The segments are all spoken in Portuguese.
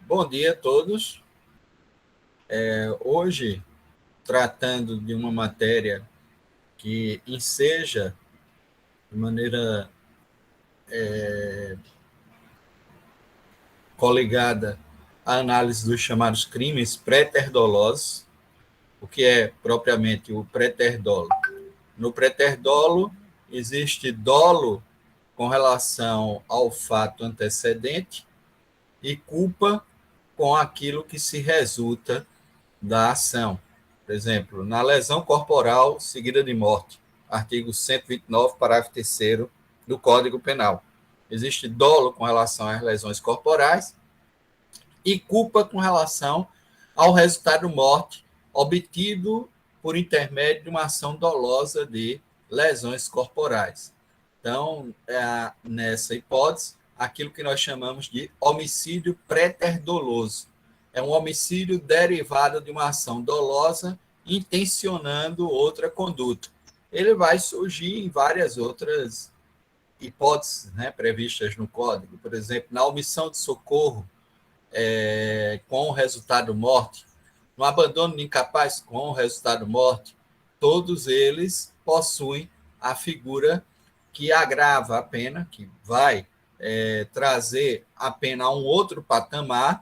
Bom dia a todos. Hoje, tratando de uma matéria que enseja de maneira coligada à análise dos chamados crimes pré-terdolosos, o que é propriamente o pré-terdolo. No pré-terdolo, existe dolo com relação ao fato antecedente e culpa com aquilo que se resulta da ação. Por exemplo, na lesão corporal seguida de morte, artigo 129, parágrafo 3º do Código Penal. Existe dolo com relação às lesões corporais e culpa com relação ao resultado morte obtido por intermédio de uma ação dolosa de lesões corporais. Então, nessa hipótese, aquilo que nós chamamos de homicídio pré-terdoloso. É um homicídio derivado de uma ação dolosa intencionando outra conduta. Ele vai surgir em várias outras hipóteses, né, previstas no Código. Por exemplo, na omissão de socorro com o resultado morte, no abandono de incapaz com o resultado morte, todos eles possuem a figura que agrava a pena, que vai trazer a pena a um outro patamar,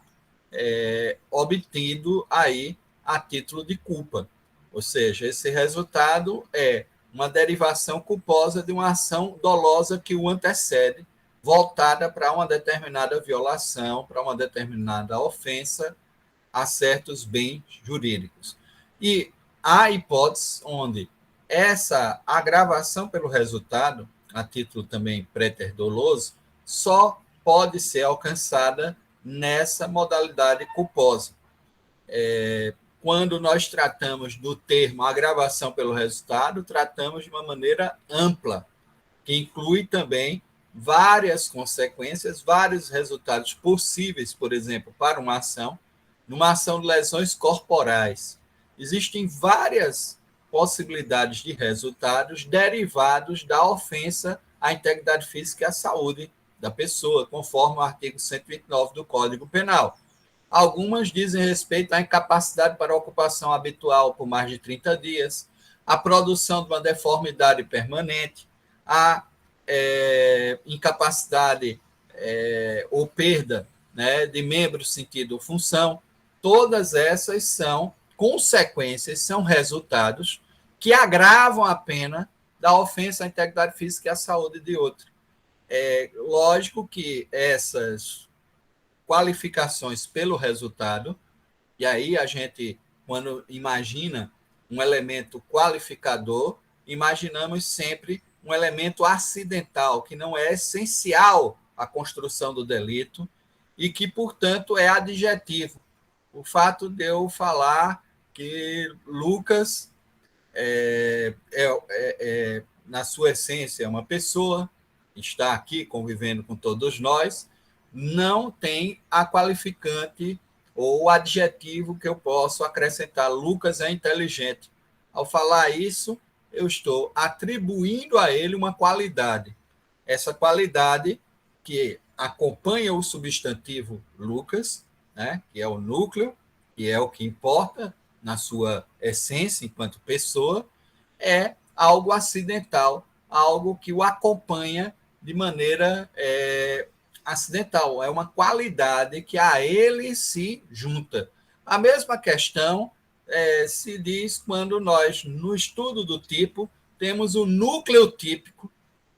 obtido aí a título de culpa. Ou seja, esse resultado é uma derivação culposa de uma ação dolosa que o antecede, voltada para uma determinada violação, para uma determinada ofensa a certos bens jurídicos. E há hipóteses onde essa agravação pelo resultado, a título também pré-terdoloso, só pode ser alcançada nessa modalidade culposa. Quando nós tratamos do termo agravação pelo resultado, tratamos de uma maneira ampla, que inclui também várias consequências, vários resultados possíveis, por exemplo, para uma ação, numa ação de lesões corporais. Existem várias possibilidades de resultados derivados da ofensa à integridade física e à saúde da pessoa, conforme o artigo 129 do Código Penal. Algumas dizem respeito à incapacidade para ocupação habitual por mais de 30 dias, à produção de uma deformidade permanente, à incapacidade ou perda, né, de membro, sentido ou função. Todas essas são consequências, são resultados que agravam a pena da ofensa à integridade física e à saúde de outro. É lógico que essas qualificações pelo resultado, e aí a gente, quando imagina um elemento qualificador, imaginamos sempre um elemento acidental, que não é essencial à construção do delito e que, portanto, é adjetivo. O fato de eu falar que Lucas na sua essência, é uma pessoa, está aqui convivendo com todos nós, não tem a qualificante ou o adjetivo que eu posso acrescentar. Lucas é inteligente. Ao falar isso, eu estou atribuindo a ele uma qualidade. Essa qualidade que acompanha o substantivo Lucas, né, que é o núcleo, que é o que importa na sua essência enquanto pessoa, é algo acidental, algo que o acompanha de maneira acidental. É uma qualidade que a ele se junta. A mesma questão se diz quando nós, no estudo do tipo, temos o núcleo típico,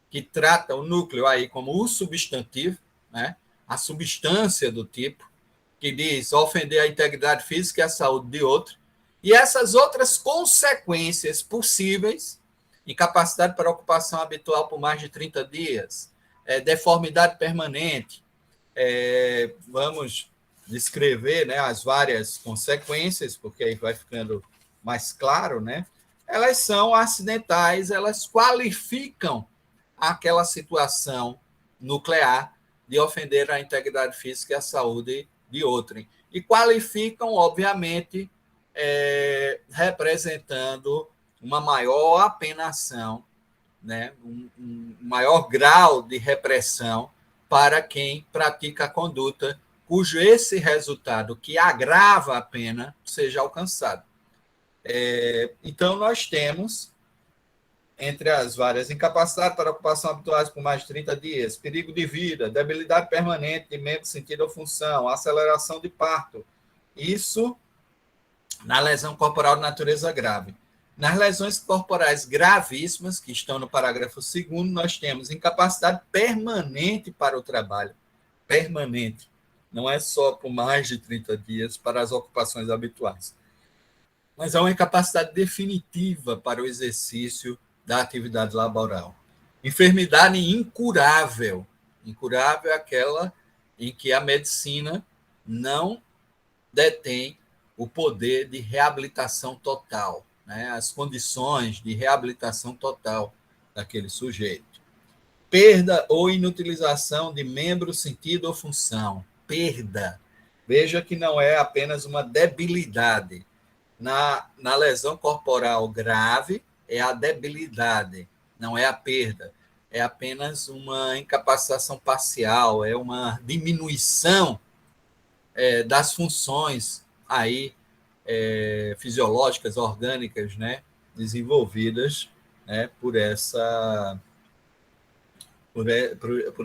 que trata o núcleo aí como o substantivo, né? A substância do tipo, que diz ofender a integridade física e a saúde de outro, e essas outras consequências possíveis, incapacidade para ocupação habitual por mais de 30 dias, deformidade permanente, vamos descrever, né, as várias consequências, porque aí vai ficando mais claro, né? Elas são acidentais, elas qualificam aquela situação nuclear de ofender a integridade física e a saúde de outrem. E qualificam, obviamente, representando uma maior apenação, né, um maior grau de repressão para quem pratica a conduta cujo esse resultado que agrava a pena seja alcançado. Então, nós temos, entre as várias incapacidades para ocupação habituais por mais de 30 dias, perigo de vida, debilidade permanente de membro, sentido ou função, aceleração de parto. Isso na lesão corporal de natureza grave. Nas lesões corporais gravíssimas, que estão no parágrafo 2º, nós temos incapacidade permanente para o trabalho. Permanente. Não é só por mais de 30 dias para as ocupações habituais. Mas é uma incapacidade definitiva para o exercício da atividade laboral. Enfermidade incurável. Incurável é aquela em que a medicina não detém o poder de reabilitação total, né? As condições de reabilitação total daquele sujeito. Perda ou inutilização de membro, sentido ou função. Perda. Veja que não é apenas uma debilidade. Na lesão corporal grave, é a debilidade, não é a perda. É apenas uma incapacitação parcial, é uma diminuição das funções aí fisiológicas, orgânicas, né, desenvolvidas, né, por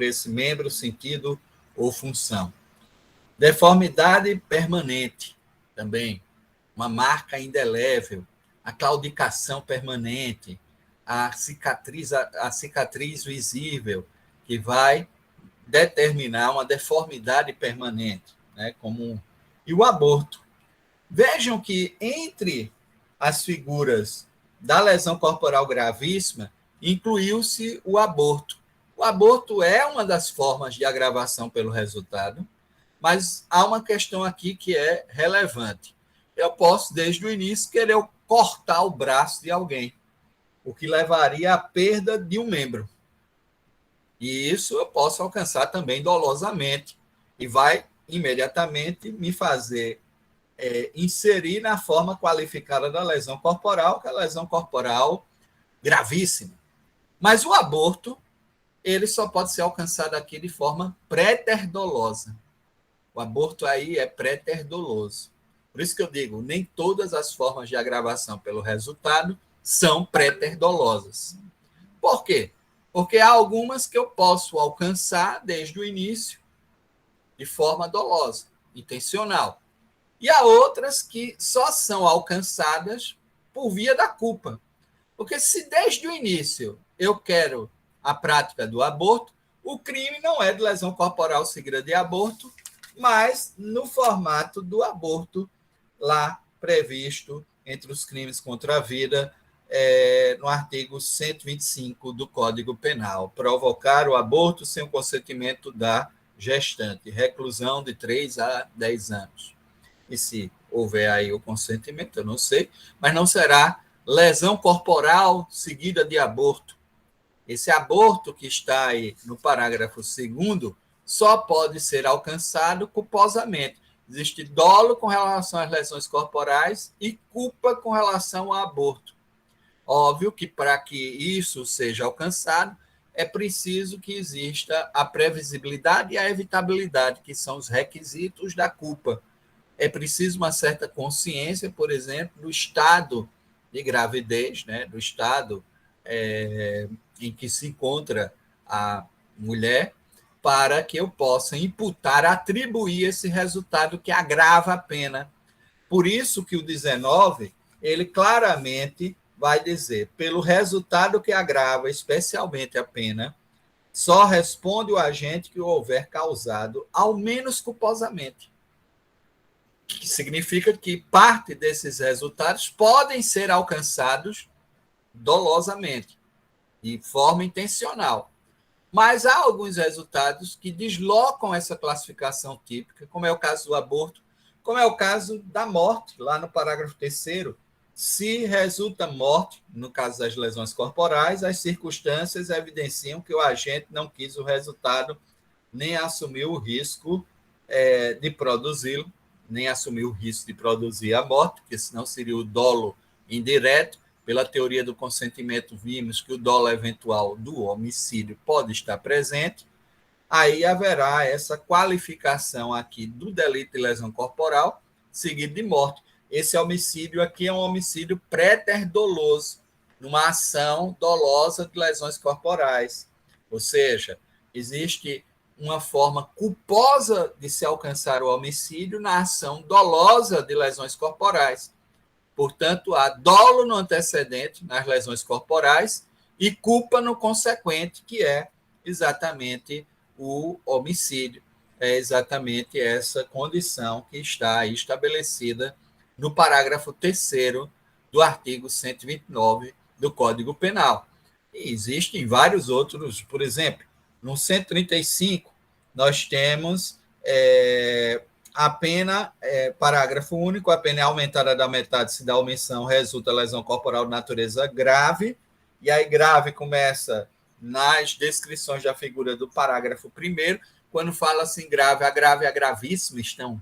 esse membro, sentido ou função. Deformidade permanente também, uma marca indelével, a claudicação permanente, a cicatriz visível, que vai determinar uma deformidade permanente, né, e o aborto. Vejam que entre as figuras da lesão corporal gravíssima, incluiu-se o aborto. O aborto é uma das formas de agravação pelo resultado, mas há uma questão aqui que é relevante. Eu posso, desde o início, querer cortar o braço de alguém, o que levaria à perda de um membro. E isso eu posso alcançar também dolosamente, e vai imediatamente me fazer inserir na forma qualificada da lesão corporal, que é a lesão corporal gravíssima. Mas o aborto, ele só pode ser alcançado aqui de forma pré-terdolosa. O aborto aí é pré-terdoloso. Por isso que eu digo, nem todas as formas de agravação pelo resultado são pré-terdolosas. Por quê? Porque há algumas que eu posso alcançar desde o início de forma dolosa, intencional. E há outras que só são alcançadas por via da culpa. Porque se desde o início eu quero a prática do aborto, o crime não é de lesão corporal seguida de aborto, mas no formato do aborto lá previsto entre os crimes contra a vida, no artigo 125 do Código Penal. Provocar o aborto sem o consentimento da gestante. Reclusão de 3 a 10 anos. E se houver aí o consentimento, eu não sei, mas não será lesão corporal seguida de aborto. Esse aborto que está aí no parágrafo 2º só pode ser alcançado culposamente. Existe dolo com relação às lesões corporais e culpa com relação ao aborto. Óbvio que para que isso seja alcançado, é preciso que exista a previsibilidade e a evitabilidade, que são os requisitos da culpa. É preciso uma certa consciência, por exemplo, do estado de gravidez, né, do estado em que se encontra a mulher, para que eu possa imputar, atribuir esse resultado que agrava a pena. Por isso que o 19, ele claramente vai dizer, pelo resultado que agrava especialmente a pena, só responde o agente que o houver causado, ao menos culposamente. Que significa que parte desses resultados podem ser alcançados dolosamente, de forma intencional. Mas há alguns resultados que deslocam essa classificação típica, como é o caso do aborto, como é o caso da morte, lá no parágrafo 3º. Se resulta morte, no caso das lesões corporais, as circunstâncias evidenciam que o agente não quis o resultado, nem assumiu o risco de produzi-lo, nem assumiu o risco de produzir a morte, porque senão seria o dolo indireto. Pela teoria do consentimento, vimos que o dolo eventual do homicídio pode estar presente, aí haverá essa qualificação aqui do delito de lesão corporal, seguido de morte. Esse homicídio aqui é um homicídio préter-doloso, numa ação dolosa de lesões corporais. Ou seja, existe uma forma culposa de se alcançar o homicídio na ação dolosa de lesões corporais. Portanto, há dolo no antecedente, nas lesões corporais, e culpa no consequente, que é exatamente o homicídio. É exatamente essa condição que está aí estabelecida no parágrafo 3º do artigo 129 do Código Penal. E existem vários outros, por exemplo, no 135, nós temos a pena, parágrafo único, a pena é aumentada da metade se da omissão resulta lesão corporal de natureza grave, e aí grave começa nas descrições da figura do parágrafo 1º, quando fala assim grave, a grave e a gravíssima estão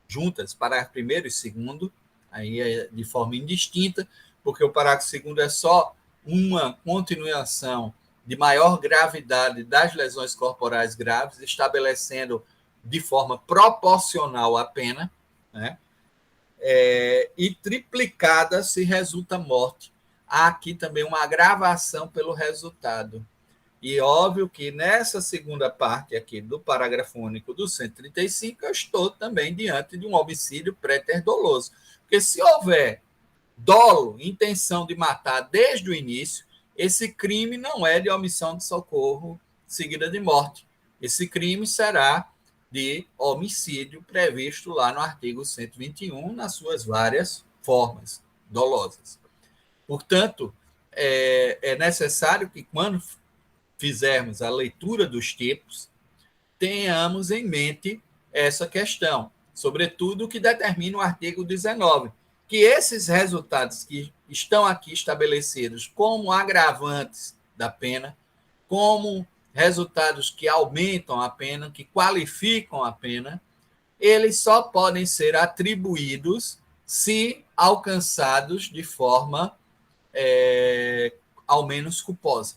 juntas, parágrafo 1º e 2º, aí é de forma indistinta, porque o parágrafo 2º é só uma continuação de maior gravidade das lesões corporais graves, estabelecendo de forma proporcional a pena, né? E triplicada se resulta morte. Há aqui também uma agravação pelo resultado. E óbvio que nessa segunda parte aqui do parágrafo único do 135, eu estou também diante de um homicídio préter-doloso. Porque se houver dolo, intenção de matar desde o início, esse crime não é de omissão de socorro seguida de morte. Esse crime será de homicídio previsto lá no artigo 121, nas suas várias formas dolosas. Portanto, é necessário que, quando fizermos a leitura dos tipos, tenhamos em mente essa questão, sobretudo o que determina o artigo 19, que esses resultados que estão aqui estabelecidos como agravantes da pena, como resultados que aumentam a pena, que qualificam a pena, eles só podem ser atribuídos se alcançados de forma ao menos culposa.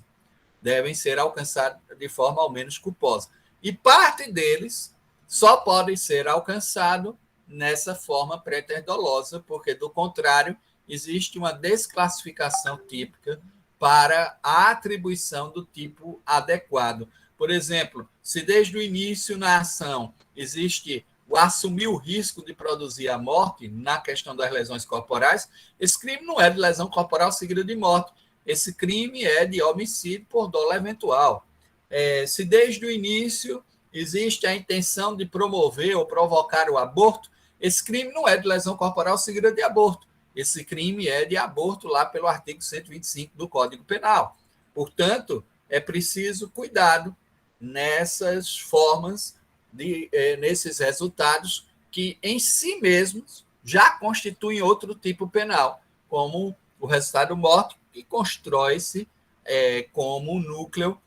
Devem ser alcançados de forma ao menos culposa. E parte deles só podem ser alcançados nessa forma préter-dolosa, porque, do contrário, existe uma desclassificação típica para a atribuição do tipo adequado. Por exemplo, se desde o início na ação existe o assumir o risco de produzir a morte na questão das lesões corporais, esse crime não é de lesão corporal seguida de morte. Esse crime é de homicídio por dolo eventual. Se desde o início existe a intenção de promover ou provocar o aborto, esse crime não é de lesão corporal seguida de aborto. Esse crime é de aborto lá pelo artigo 125 do Código Penal. Portanto, é preciso cuidado nessas formas, nesses resultados que em si mesmos já constituem outro tipo penal, como o resultado morte, que constrói-se como núcleo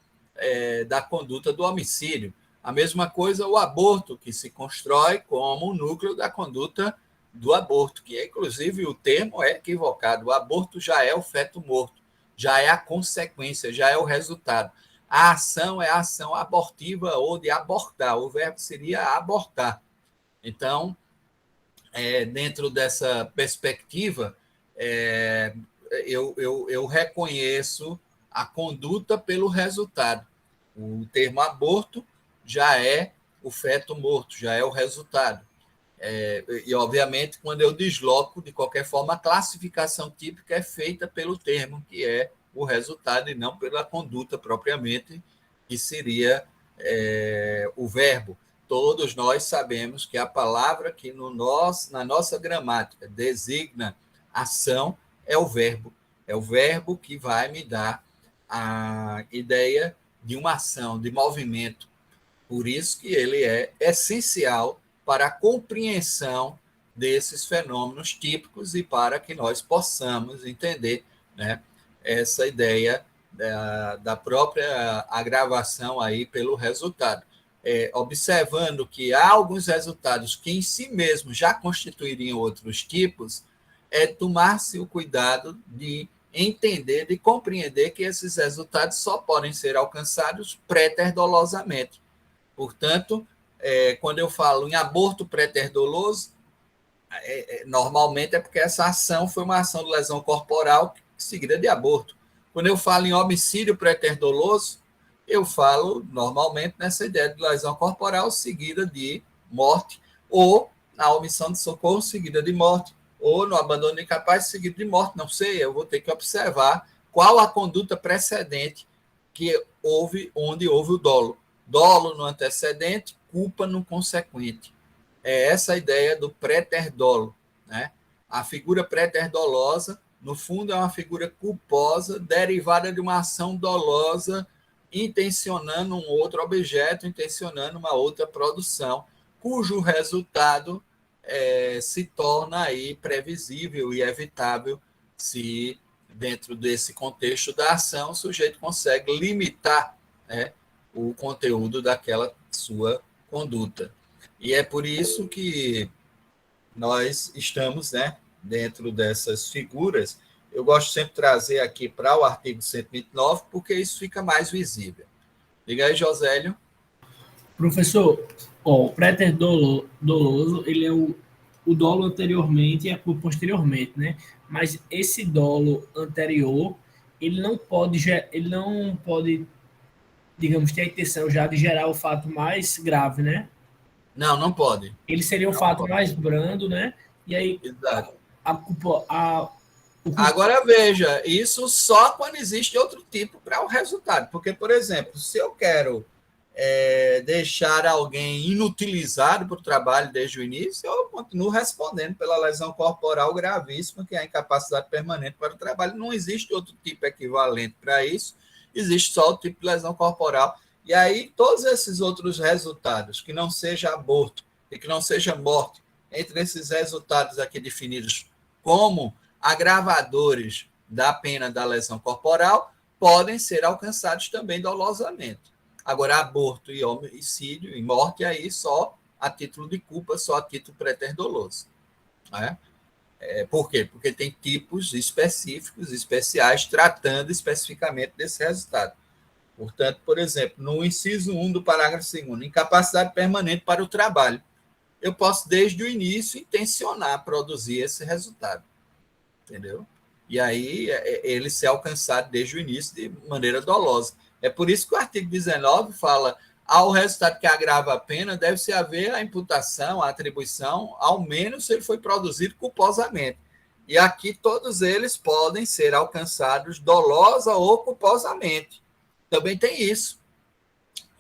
da conduta do homicídio. A mesma coisa o aborto, que se constrói como núcleo da conduta do aborto, que inclusive o termo é equivocado. O aborto já é o feto morto, já é a consequência, já é o resultado. A ação é a ação abortiva ou de abortar. O verbo seria abortar. Então, dentro dessa perspectiva, eu reconheço a conduta pelo resultado. O termo aborto já é o feto morto, já é o resultado. E, obviamente, quando eu desloco, de qualquer forma, a classificação típica é feita pelo termo, que é o resultado, e não pela conduta propriamente, que seria o verbo. Todos nós sabemos que a palavra que na nossa gramática designa ação é o verbo. É o verbo que vai me dar a ideia de uma ação, de movimento. Por isso que ele é essencial para a compreensão desses fenômenos típicos e para que nós possamos entender, né, essa ideia da própria agravação aí pelo resultado. Observando que há alguns resultados que em si mesmos já constituiriam outros tipos, tomar-se o cuidado de entender, de compreender que esses resultados só podem ser alcançados préter-dolosamente. Portanto, quando eu falo em aborto préter doloso, normalmente é porque essa ação foi uma ação de lesão corporal seguida de aborto. Quando eu falo em homicídio préter doloso, eu falo normalmente nessa ideia de lesão corporal seguida de morte, ou na omissão de socorro seguida de morte, ou no abandono incapaz seguido de morte. Não sei, eu vou ter que observar qual a conduta precedente que houve, onde houve o dolo. Dolo no antecedente, culpa no consequente. É essa a ideia do préter-dolo, né? A figura préter-dolosa, no fundo, é uma figura culposa derivada de uma ação dolosa intencionando um outro objeto, intencionando uma outra produção, cujo resultado se torna aí previsível e evitável se, dentro desse contexto da ação, o sujeito consegue limitar, né, o conteúdo daquela sua conduta. E é por isso que nós estamos, né, dentro dessas figuras. Eu gosto sempre de trazer aqui para o artigo 129, porque isso fica mais visível. Diga aí, Josélio. Professor, o préter doloso, ele é o dolo anteriormente e a culpa posteriormente, né? Mas esse dolo anterior, ele não pode, digamos, ter a intenção já de gerar o fato mais grave, né? Não, não pode. Ele seria o Não fato pode. mais brando, né? E aí Exato. a culpa, o culpa, Agora veja, isso só quando existe outro tipo para o resultado. Porque, por exemplo, se eu quero deixar alguém inutilizado para o trabalho desde o início, eu continuo respondendo pela lesão corporal gravíssima, que é a incapacidade permanente para o trabalho. Não existe outro tipo equivalente para isso, existe só o tipo de lesão corporal. E aí, todos esses outros resultados, que não seja aborto e que não seja morte, entre esses resultados aqui definidos como agravadores da pena da lesão corporal, podem ser alcançados também dolosamente. Agora, aborto e homicídio e morte, aí só a título de culpa, só a título préter-doloso. Né? Por quê? Porque tem tipos específicos, especiais, tratando especificamente desse resultado. Portanto, por exemplo, no inciso 1 do parágrafo 2º, incapacidade permanente para o trabalho, eu posso, desde o início, intencionar produzir esse resultado. Entendeu? E aí ele ser alcançado desde o início de maneira dolosa. É por isso que o artigo 19 fala: ao resultado que agrava a pena, deve-se haver a imputação, a atribuição, ao menos se ele foi produzido culposamente. E aqui todos eles podem ser alcançados dolosa ou culposamente. Também tem isso.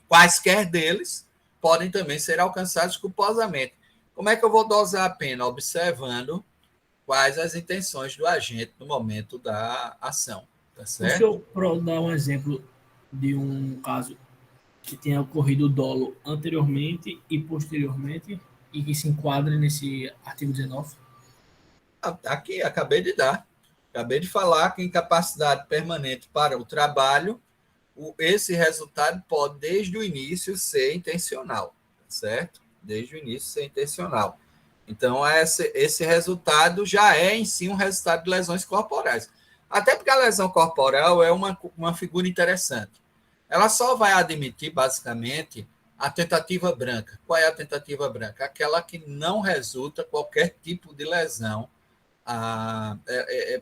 Quaisquer deles podem também ser alcançados culposamente. Como é que eu vou dosar a pena? Observando quais as intenções do agente no momento da ação, tá o certo? senhor dar um exemplo de um caso que tenha ocorrido o dolo anteriormente e posteriormente e que se enquadre nesse artigo 19? Aqui, acabei de dar. Acabei de falar que incapacidade permanente para o trabalho, esse resultado pode, desde o início, ser intencional, certo? Desde o início, ser intencional. Então, esse resultado já é, em si, um resultado de lesões corporais. Até porque a lesão corporal é uma figura interessante. Ela só vai admitir, basicamente, a tentativa branca. Qual é a tentativa branca? Aquela que não resulta qualquer tipo de lesão.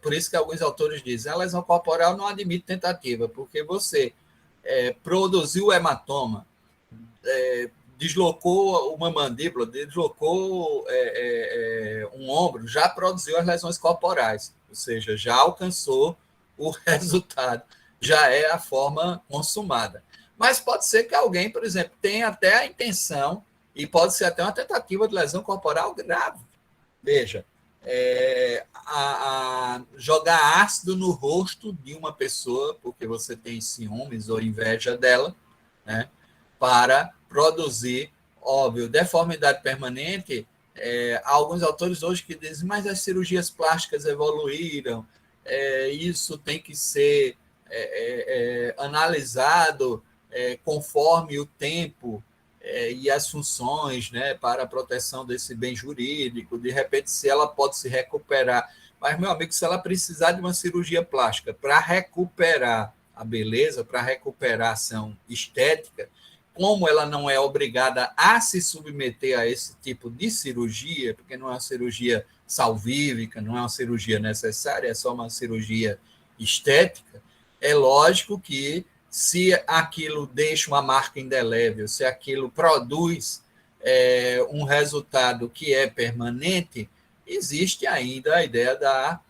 Por isso que alguns autores dizem: a lesão corporal não admite tentativa, porque você produziu o hematoma, deslocou uma mandíbula, deslocou um ombro, já produziu as lesões corporais, ou seja, já alcançou o resultado, já é a forma consumada. Mas pode ser que alguém, por exemplo, tenha até a intenção, e pode ser até uma tentativa de lesão corporal grave. Veja, jogar ácido no rosto de uma pessoa, porque você tem ciúmes ou inveja dela, né, para produzir, óbvio, deformidade permanente. Há alguns autores hoje que dizem: mas as cirurgias plásticas evoluíram, isso tem que ser analisado conforme o tempo e as funções, né, para a proteção desse bem jurídico. De repente, se ela pode se recuperar. Mas, meu amigo, se ela precisar de uma cirurgia plástica para recuperar a beleza, para recuperar a ação estética, como ela não é obrigada a se submeter a esse tipo de cirurgia, porque não é uma cirurgia salvífica, não é uma cirurgia necessária, é só uma cirurgia estética, é lógico que se aquilo deixa uma marca indelével, se aquilo produz um resultado que é permanente, existe ainda a ideia da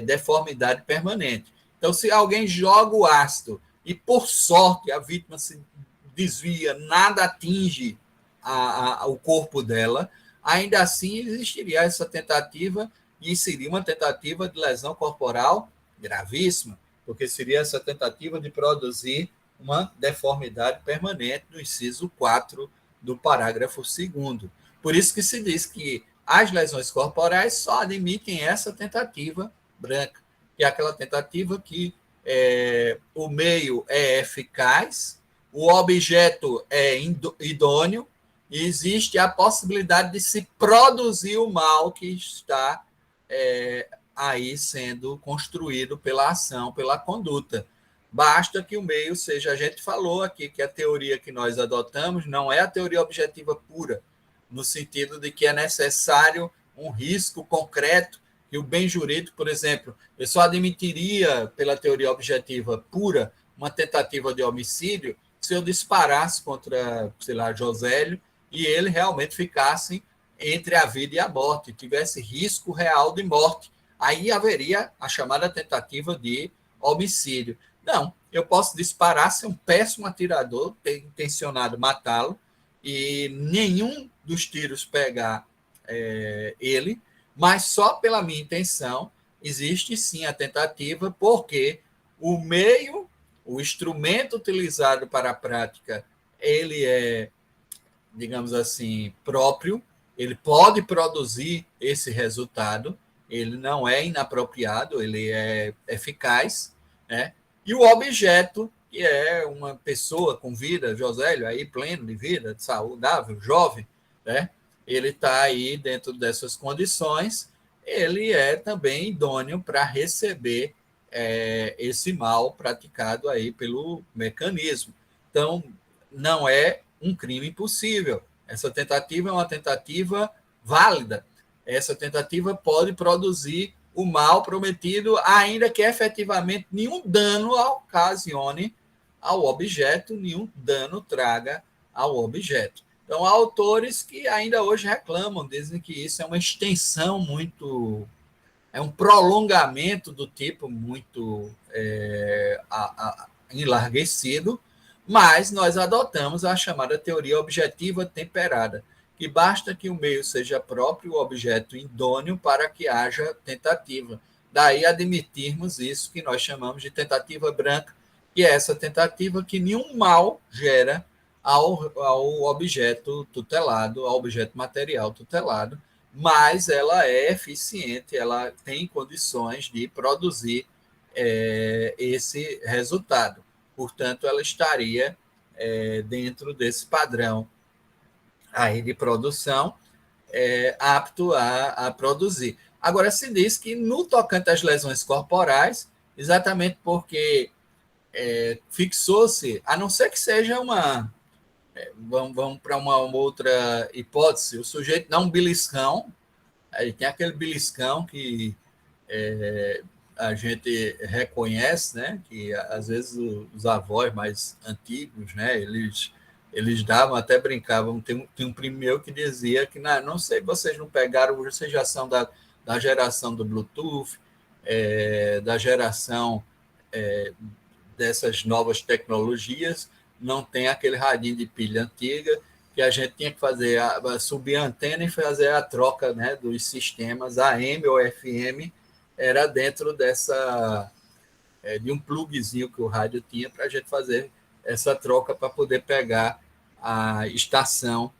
deformidade permanente. Então, se alguém joga o ácido e, por sorte, a vítima se desvia, nada atinge o corpo dela, ainda assim existiria essa tentativa e seria uma tentativa de lesão corporal gravíssima, porque seria essa tentativa de produzir uma deformidade permanente no inciso 4 do parágrafo 2º. Por isso que se diz que as lesões corporais só admitem essa tentativa branca, que é aquela tentativa que o meio é eficaz, o objeto é idôneo e existe a possibilidade de se produzir o mal que está aí sendo construído pela ação, pela conduta. Basta que o meio seja, a gente falou aqui que a teoria que nós adotamos não é a teoria objetiva pura, no sentido de que é necessário um risco concreto, que o bem jurídico, por exemplo, eu só admitiria, pela teoria objetiva pura, uma tentativa de homicídio se eu disparasse contra, sei lá, Josélio, e ele realmente ficasse entre a vida e a morte, tivesse risco real de morte. Aí haveria a chamada tentativa de homicídio. Não, eu posso disparar, ser um péssimo atirador, ter intencionado matá-lo, e nenhum dos tiros pegar ele, mas só pela minha intenção existe sim a tentativa, porque o meio, o instrumento utilizado para a prática, ele é, digamos assim, próprio, ele pode produzir esse resultado, ele não é inapropriado, ele é eficaz, né? E o objeto, que é uma pessoa com vida, Josélio, aí pleno de vida, saudável, jovem, né? Ele está aí dentro dessas condições, ele é também idôneo para receber esse mal praticado aí pelo mecanismo. Então, não é um crime impossível. Essa tentativa é uma tentativa válida. Essa tentativa pode produzir o mal prometido, ainda que efetivamente nenhum dano ocasione ao objeto, nenhum dano traga ao objeto. Então, há autores que ainda hoje reclamam, dizem que isso é uma extensão muito, é um prolongamento do tipo muito enlarguecido, mas nós adotamos a chamada teoria objetiva temperada, que basta que o meio seja próprio, o objeto idôneo para que haja tentativa. Daí admitirmos isso que nós chamamos de tentativa branca, que é essa tentativa que nenhum mal gera ao objeto tutelado, ao objeto material tutelado, mas ela é eficiente, ela tem condições de produzir esse resultado. Portanto, ela estaria dentro desse padrão aí de produção, apto a produzir. Agora, se diz que no tocante às lesões corporais, exatamente porque fixou-se, a não ser que seja uma... vamos para uma outra hipótese, o sujeito dá um beliscão, aí tem aquele beliscão que a gente reconhece, né, que às vezes os avós mais antigos, né, eles davam, até brincavam, tem um primo meu que dizia que, não sei, vocês não pegaram, vocês já são da geração do Bluetooth, da geração dessas novas tecnologias, não tem aquele radinho de pilha antiga, que a gente tinha que fazer, subir a antena e fazer a troca, né, dos sistemas AM ou FM, era dentro de um plugzinho que o rádio tinha para a gente fazer essa troca para poder pegar a estação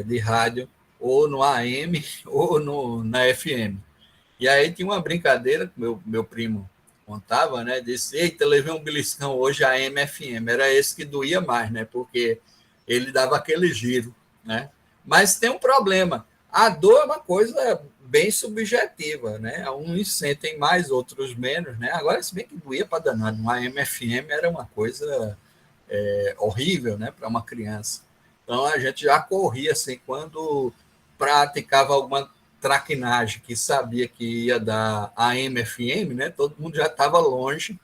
de rádio ou no AM ou na FM. E aí tinha uma brincadeira que meu primo contava, né? Disse, eita, levei um beliscão hoje AM, FM. Era esse que doía mais, né? Porque ele dava aquele giro, né? Mas tem um problema. A dor é uma coisa bem subjetiva, né? Uns sentem mais, outros menos, né? Agora, se bem que doía para danado, no AM, FM era uma coisa horrível, né, para uma criança. Então, a gente já corria, assim, quando praticava alguma traquinagem que sabia que ia dar AM/FM, né, todo mundo já estava longe,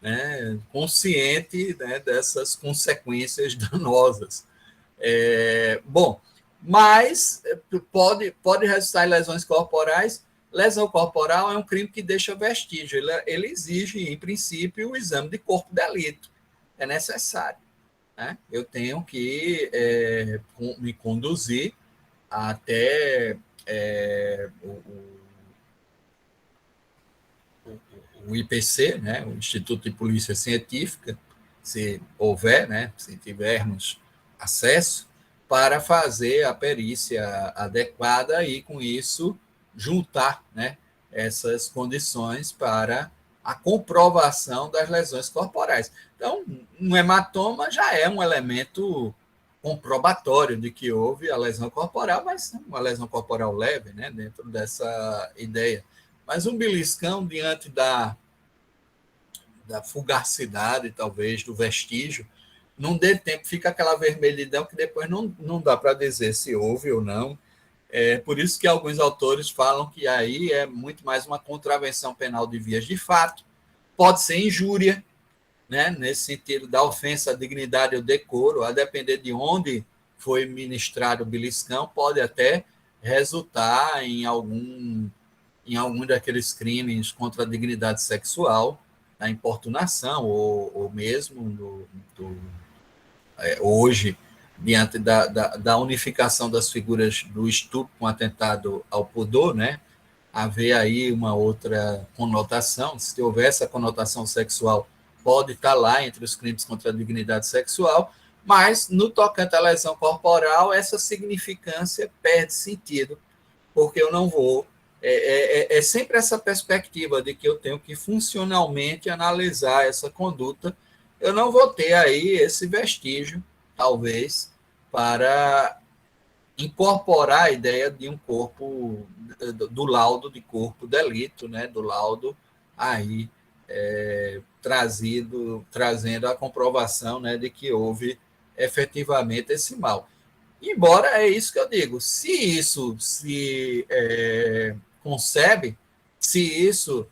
né, consciente, né, dessas consequências danosas. Bom, mas pode resultar em lesões corporais. Lesão corporal é um crime que deixa vestígio. Ele exige, em princípio, o exame de corpo de delito. É necessário. Né? Eu tenho que me conduzir até o IPC, né? O Instituto de Polícia Científica, se houver, né? Se tivermos acesso, para fazer a perícia adequada e, com isso, juntar, né, essas condições para a comprovação das lesões corporais. Então, um hematoma já é um elemento comprobatório de que houve a lesão corporal, mas uma lesão corporal leve, né, dentro dessa ideia. Mas um beliscão, diante da fugacidade, talvez, do vestígio, não dê tempo, fica aquela vermelhidão que depois não dá para dizer se houve ou não. É por isso que alguns autores falam que aí é muito mais uma contravenção penal de vias de fato, pode ser injúria, né, nesse sentido da ofensa à dignidade ou decoro, a depender de onde foi ministrado o beliscão, pode até resultar em algum daqueles crimes contra a dignidade sexual, a importunação, ou mesmo hoje, diante da unificação das figuras do estupro com atentado ao pudor, né, haver aí uma outra conotação. Se houver essa conotação sexual, pode estar lá entre os crimes contra a dignidade sexual, mas no tocante à lesão corporal, essa significância perde sentido, porque eu não vou. É sempre essa perspectiva de que eu tenho que funcionalmente analisar essa conduta. Eu não vou ter aí esse vestígio, talvez, para incorporar a ideia de um corpo, do laudo de corpo delito, né, do laudo aí trazendo a comprovação, né, de que houve efetivamente esse mal. Embora é isso que eu digo, se isso se concebe, se isso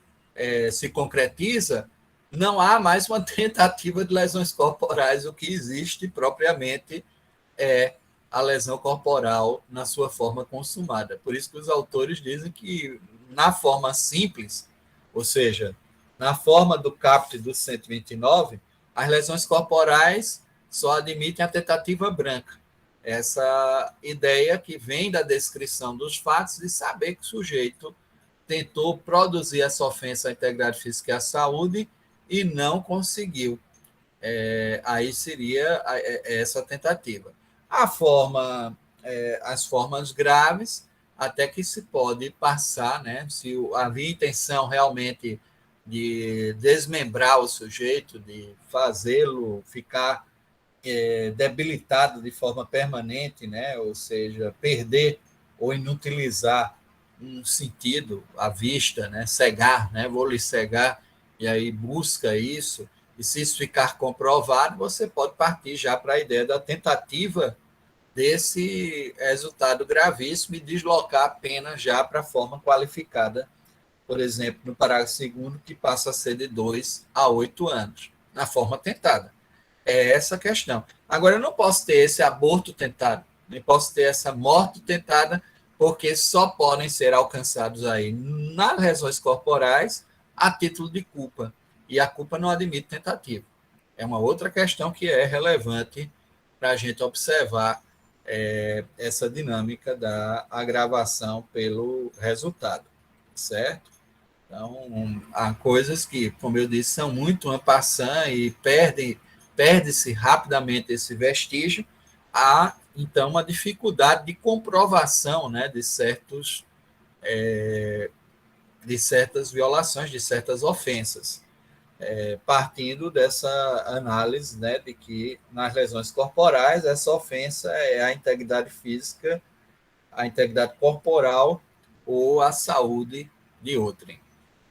se concretiza, não há mais uma tentativa de lesões corporais. O que existe propriamente é a lesão corporal na sua forma consumada. Por isso que os autores dizem que, na forma simples, ou seja, na forma do caput do 129, as lesões corporais só admitem a tentativa branca. Essa ideia que vem da descrição dos fatos de saber que o sujeito tentou produzir essa ofensa à integridade física e à saúde e não conseguiu. Aí seria essa tentativa. As formas graves, até que se pode passar, né, se havia intenção realmente de desmembrar o sujeito, de fazê-lo ficar debilitado de forma permanente, né, ou seja, perder ou inutilizar um sentido, a vista, né, cegar, né, vou lhe cegar, e aí busca isso. E se isso ficar comprovado, você pode partir já para a ideia da tentativa desse resultado gravíssimo e deslocar a pena já para a forma qualificada, por exemplo, no parágrafo 2º, que passa a ser de 2 a 8 anos, na forma tentada. É essa a questão. Agora, eu não posso ter esse aborto tentado, nem posso ter essa morte tentada, porque só podem ser alcançados aí nas lesões corporais a título de culpa. E a culpa não admite tentativa. É uma outra questão que é relevante para a gente observar essa dinâmica da agravação pelo resultado, certo? Então, há coisas que, como eu disse, são muito en passant e perde-se rapidamente esse vestígio. Há, então, uma dificuldade de comprovação, né, de certas violações, de certas ofensas, partindo dessa análise, né, de que nas lesões corporais essa ofensa é a integridade física, a integridade corporal ou a saúde de outrem,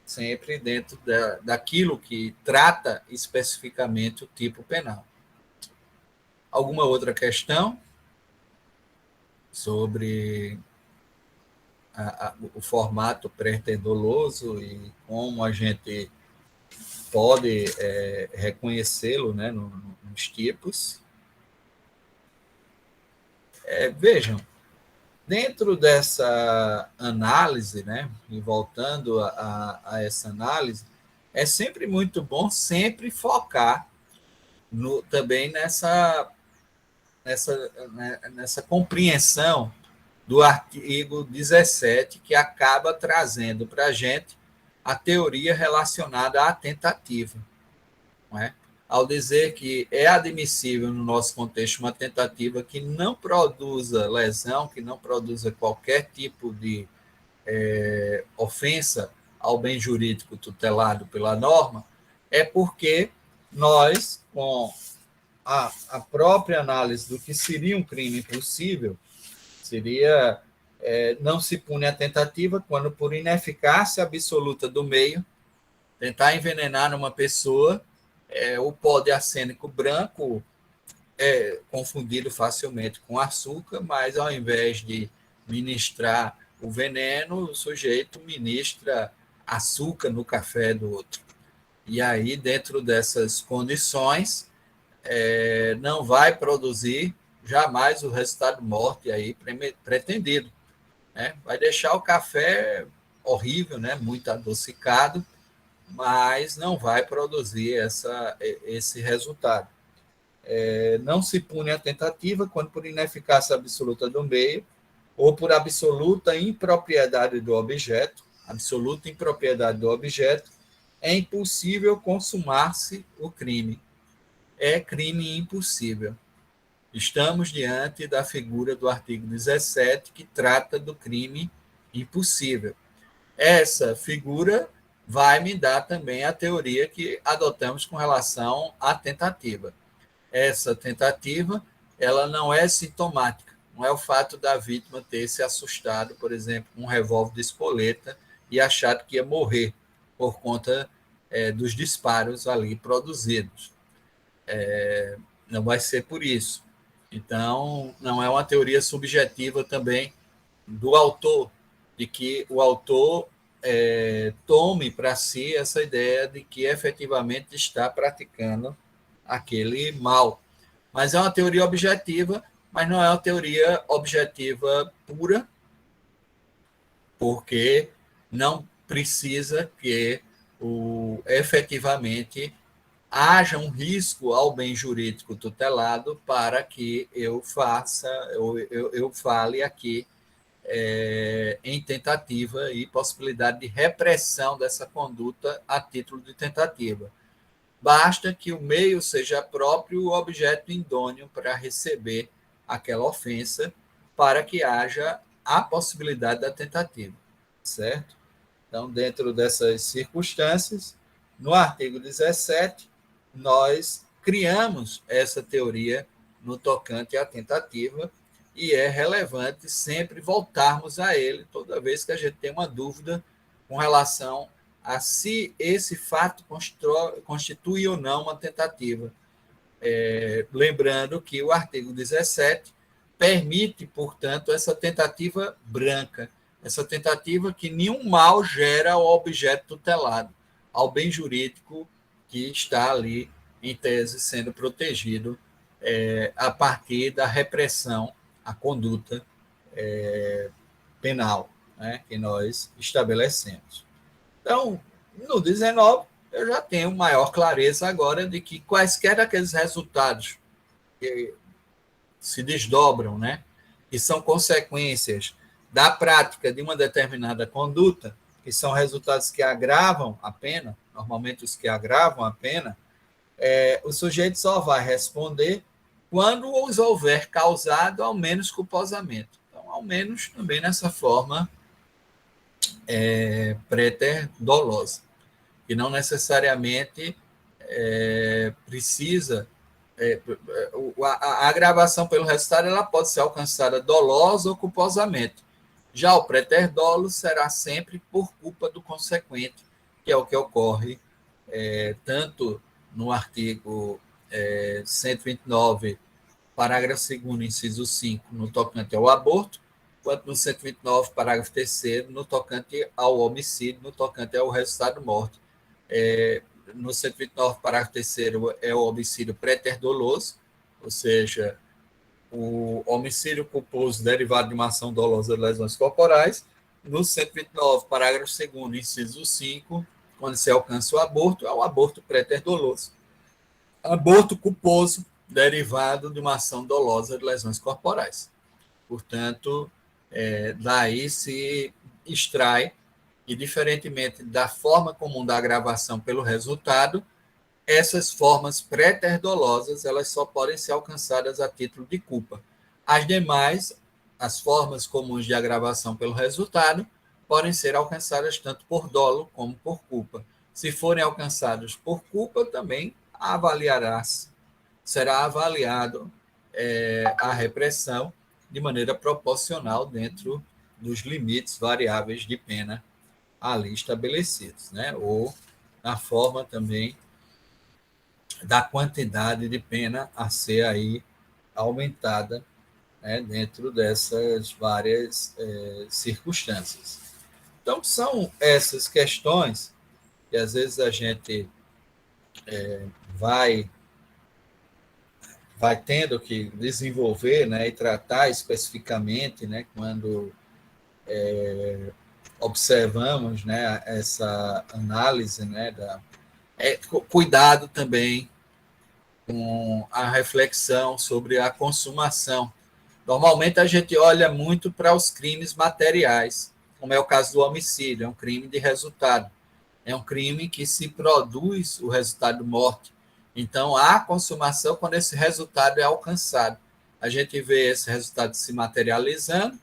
sempre dentro daquilo que trata especificamente o tipo penal. Alguma outra questão sobre o formato pré-doloso e como a gente pode reconhecê-lo, né, nos tipos? Vejam, dentro dessa análise, né, e voltando a essa análise, é sempre muito bom sempre focar também nessa compreensão do artigo 17, que acaba trazendo para a gente a teoria relacionada à tentativa. Não é? Ao dizer que é admissível, no nosso contexto, uma tentativa que não produza lesão, que não produza qualquer tipo de ofensa ao bem jurídico tutelado pela norma, é porque nós, com a própria análise do que seria um crime possível, seria não se pune a tentativa quando, por ineficácia absoluta do meio, tentar envenenar uma pessoa, o pó de arsênico branco é confundido facilmente com açúcar, mas ao invés de ministrar o veneno, o sujeito ministra açúcar no café do outro. E aí, dentro dessas condições, não vai produzir jamais o resultado morte aí pretendido. Né? Vai deixar o café horrível, né? Muito adocicado, mas não vai produzir esse resultado. Não se pune a tentativa quando por ineficácia absoluta do meio ou por absoluta impropriedade do objeto, é impossível consumar-se o crime. É crime impossível. Estamos diante da figura do artigo 17, que trata do crime impossível. Essa figura vai me dar também a teoria que adotamos com relação à tentativa. Essa tentativa, ela não é sintomática. Não é o fato da vítima ter se assustado, por exemplo, com um revólver de espoleta e achado que ia morrer por conta dos disparos ali produzidos. Não vai ser por isso. Então, não é uma teoria subjetiva também do autor, de que o autor tome para si essa ideia de que efetivamente está praticando aquele mal. Mas é uma teoria objetiva, mas não é uma teoria objetiva pura, porque não precisa que efetivamente haja um risco ao bem jurídico tutelado para que eu fale aqui em tentativa e possibilidade de repressão dessa conduta a título de tentativa. Basta que o meio seja próprio o objeto idôneo para receber aquela ofensa, para que haja a possibilidade da tentativa, certo? Então, dentro dessas circunstâncias, no artigo 17, nós criamos essa teoria no tocante à tentativa, e é relevante sempre voltarmos a ele toda vez que a gente tem uma dúvida com relação a se esse fato constitui ou não uma tentativa. Lembrando que o artigo 17 permite, portanto, essa tentativa branca, essa tentativa que nenhum mal gera ao objeto tutelado, ao bem jurídico que está ali, em tese, sendo protegido a partir da repressão à conduta penal, né, que nós estabelecemos. Então, no 19, eu já tenho maior clareza agora de que quaisquer daqueles resultados que se desdobram, né, que são consequências da prática de uma determinada conduta, que são resultados que agravam a pena, normalmente os que agravam a pena, o sujeito só vai responder quando os houver causado, ao menos culposamente. Então, ao menos também nessa forma pré-dolosa, que não necessariamente precisa. A agravação pelo resultado ela pode ser alcançada dolosa ou culposamente. Já o pré-dolo será sempre por culpa do consequente, que é o que ocorre tanto no artigo 129 parágrafo 2º, inciso 5, no tocante ao aborto, quanto no 129, parágrafo 3º, no tocante ao homicídio, no tocante ao resultado de morte. No 129, parágrafo 3º, é o homicídio pré-doloso, ou seja, o homicídio culposo derivado de uma ação dolosa de lesões corporais. No 129, parágrafo 2º, inciso 5, quando se alcança o aborto, é o aborto pré-doloso. Aborto culposo derivado de uma ação dolosa de lesões corporais. Portanto, daí se extrai, e diferentemente da forma comum da agravação pelo resultado, essas formas pré-dolosas, elas só podem ser alcançadas a título de culpa. As demais, as formas comuns de agravação pelo resultado, podem ser alcançadas tanto por dolo como por culpa. Se forem alcançadas por culpa, também será avaliado a repressão de maneira proporcional dentro dos limites variáveis de pena ali estabelecidos, né? Ou na forma também da quantidade de pena a ser aí aumentada, né, dentro dessas várias circunstâncias. Então, são essas questões que às vezes a gente vai tendo que desenvolver, né, e tratar especificamente, né, quando observamos, né, essa análise, né, cuidado também com a reflexão sobre a consumação. Normalmente a gente olha muito para os crimes materiais, como é o caso do homicídio, é um crime de resultado. É um crime que se produz o resultado de morte. Então, há consumação quando esse resultado é alcançado. A gente vê esse resultado se materializando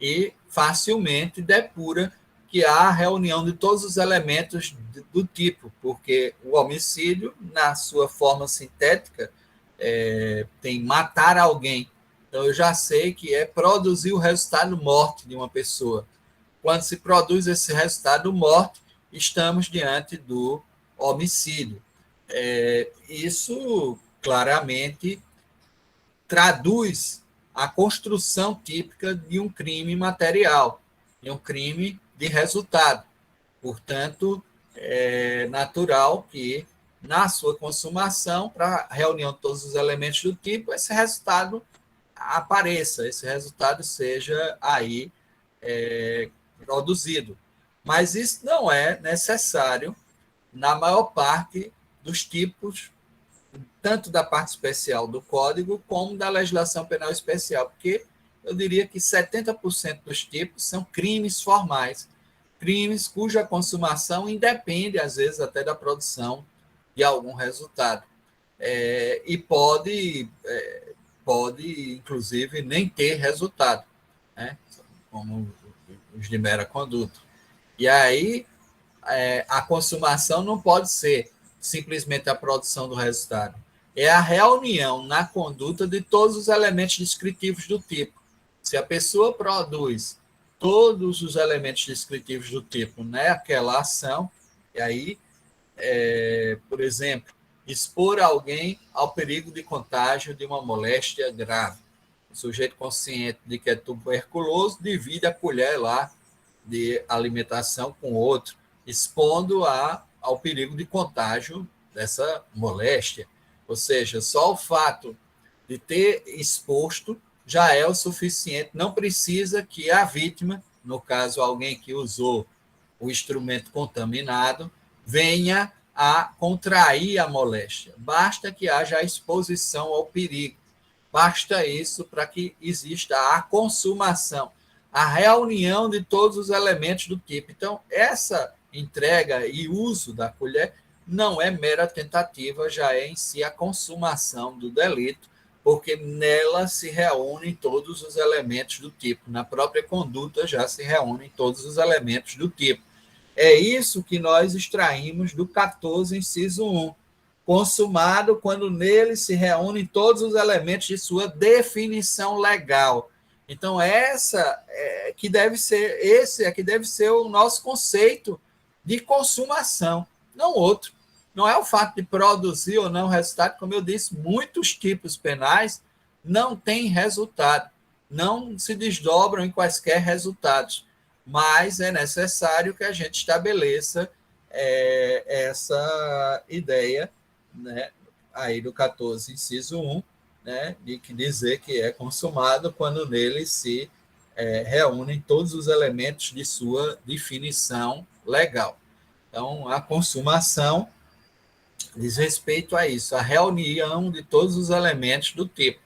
e facilmente depura que há a reunião de todos os elementos do tipo, porque o homicídio, na sua forma sintética, tem matar alguém. Então, eu já sei que é produzir o resultado morte de uma pessoa. Quando se produz esse resultado morte, estamos diante do homicídio. Isso claramente traduz a construção típica de um crime material, de um crime de resultado. Portanto, é natural que, na sua consumação, para a reunião de todos os elementos do tipo, esse resultado apareça, esse resultado seja aí produzido. Mas isso não é necessário na maior parte dos tipos, tanto da parte especial do Código como da legislação penal especial, porque eu diria que 70% dos tipos são crimes formais, crimes cuja consumação independe, às vezes, até da produção de algum resultado. E pode, inclusive, nem ter resultado, né? Como os de mera conduta. E aí, a consumação não pode ser simplesmente a produção do resultado. É a reunião na conduta de todos os elementos descritivos do tipo. Se a pessoa produz todos os elementos descritivos do tipo naquela ação, e aí, por exemplo, expor alguém ao perigo de contágio de uma moléstia grave. O sujeito consciente de que é tuberculoso divide a colher lá de alimentação com outro, expondo ao perigo de contágio dessa moléstia. Ou seja, só o fato de ter exposto já é o suficiente, não precisa que a vítima, no caso alguém que usou o instrumento contaminado, venha a contrair a moléstia. Basta que haja a exposição ao perigo. Basta isso para que exista a consumação, a reunião de todos os elementos do tipo. Então, essa entrega e uso da colher não é mera tentativa, já é em si a consumação do delito, porque nela se reúnem todos os elementos do tipo. Na própria conduta já se reúnem todos os elementos do tipo. É isso que nós extraímos do 14, inciso 1. Consumado quando nele se reúnem todos os elementos de sua definição legal. Então, esse é que deve ser o nosso conceito de consumação, não outro. Não é o fato de produzir ou não resultado, como eu disse, muitos tipos penais não tem resultado, não se desdobram em quaisquer resultados, mas é necessário que a gente estabeleça essa ideia, né, aí do 14, inciso 1, né, de que dizer que é consumado quando nele se reúnem todos os elementos de sua definição legal. Então, a consumação diz respeito a isso, a reunião de todos os elementos do tipo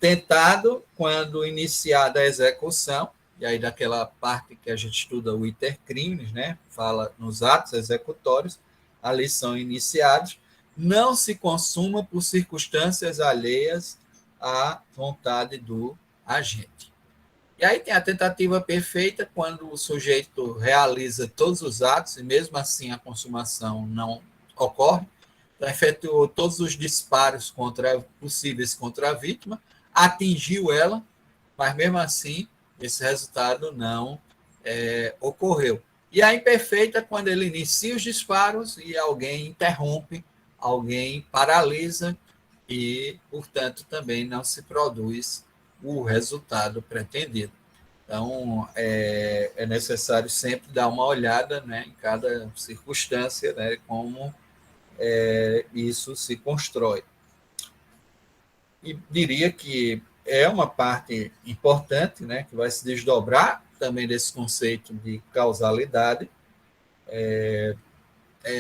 tentado quando iniciada a execução, e aí daquela parte que a gente estuda o iter crimes, né, fala nos atos executórios, ali são iniciados, não se consuma por circunstâncias alheias à vontade do agente. E aí tem a tentativa perfeita, quando o sujeito realiza todos os atos e mesmo assim a consumação não ocorre, então efetuou todos os disparos possíveis contra a vítima, atingiu ela, mas mesmo assim esse resultado não ocorreu. E a imperfeita, quando ele inicia os disparos e alguém interrompe, alguém paralisa e, portanto, também não se produz o resultado pretendido. Então, é necessário sempre dar uma olhada, né, em cada circunstância, né, como isso se constrói. E diria que é uma parte importante, né, que vai se desdobrar também desse conceito de causalidade,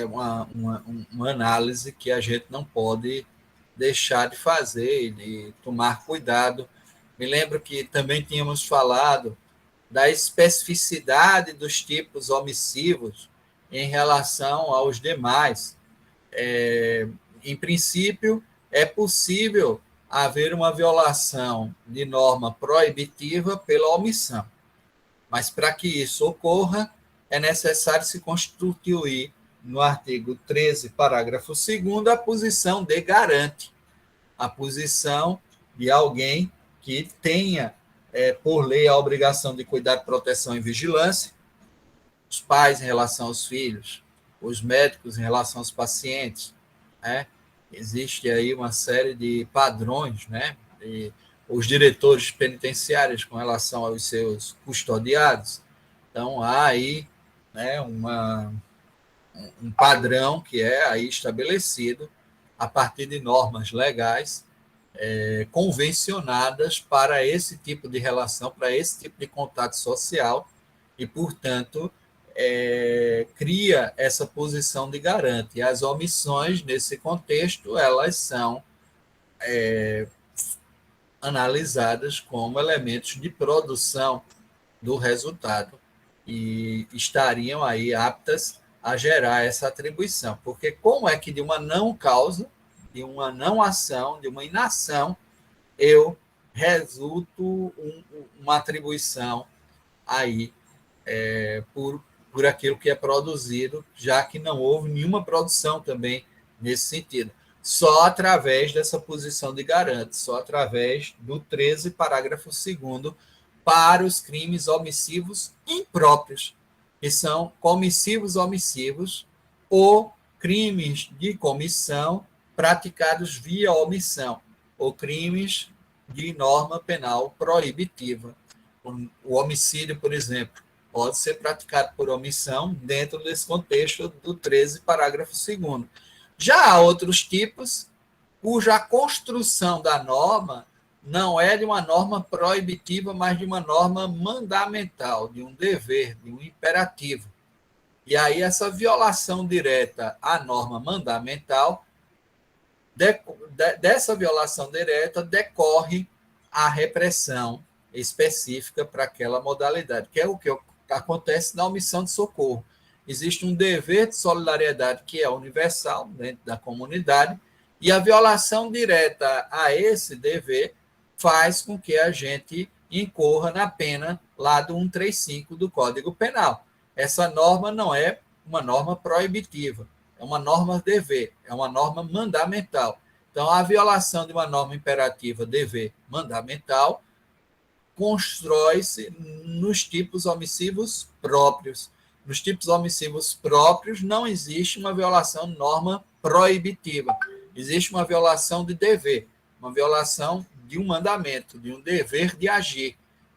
uma análise que a gente não pode deixar de fazer e de tomar cuidado. Me lembro que também tínhamos falado da especificidade dos tipos omissivos em relação aos demais. Em princípio, é possível haver uma violação de norma proibitiva pela omissão, mas para que isso ocorra, é necessário se constituir, no artigo 13, parágrafo 2º, a posição de garante, a posição de alguém que tenha, por lei, a obrigação de cuidado, proteção e vigilância, os pais em relação aos filhos, os médicos em relação aos pacientes, né? Existe aí uma série de padrões, né? E os diretores penitenciários com relação aos seus custodiados. Então, há aí, né, um padrão que é aí estabelecido a partir de normas legais convencionadas para esse tipo de relação, para esse tipo de contato social e, portanto, cria essa posição de garante. E as omissões, nesse contexto, elas são analisadas como elementos de produção do resultado e estariam aí aptas a gerar essa atribuição. Porque como é que de uma não causa, de uma não ação, de uma inação, eu resulto uma atribuição aí por aquilo que é produzido, já que não houve nenhuma produção também nesse sentido. Só através dessa posição de garante, só através do 13, parágrafo 2º, para os crimes omissivos impróprios, que são comissivos omissivos ou crimes de comissão praticados via omissão, ou crimes de norma penal proibitiva. O homicídio, por exemplo, pode ser praticado por omissão dentro desse contexto do 13, parágrafo 2º. Já há outros tipos cuja construção da norma não é de uma norma proibitiva, mas de uma norma mandamental, de um dever, de um imperativo. E aí essa violação direta à norma mandamental, dessa violação direta decorre a repressão específica para aquela modalidade, que é o que acontece na omissão de socorro. Existe um dever de solidariedade que é universal dentro da comunidade, e a violação direta a esse dever faz com que a gente incorra na pena lá do 135 do Código Penal. Essa norma não é uma norma proibitiva, é uma norma dever, é uma norma mandamental. Então, a violação de uma norma imperativa, dever, mandamental, constrói-se nos tipos omissivos próprios. Nos tipos omissivos próprios não existe uma violação de norma proibitiva, existe uma violação de dever, uma violação de um mandamento, de um dever de agir.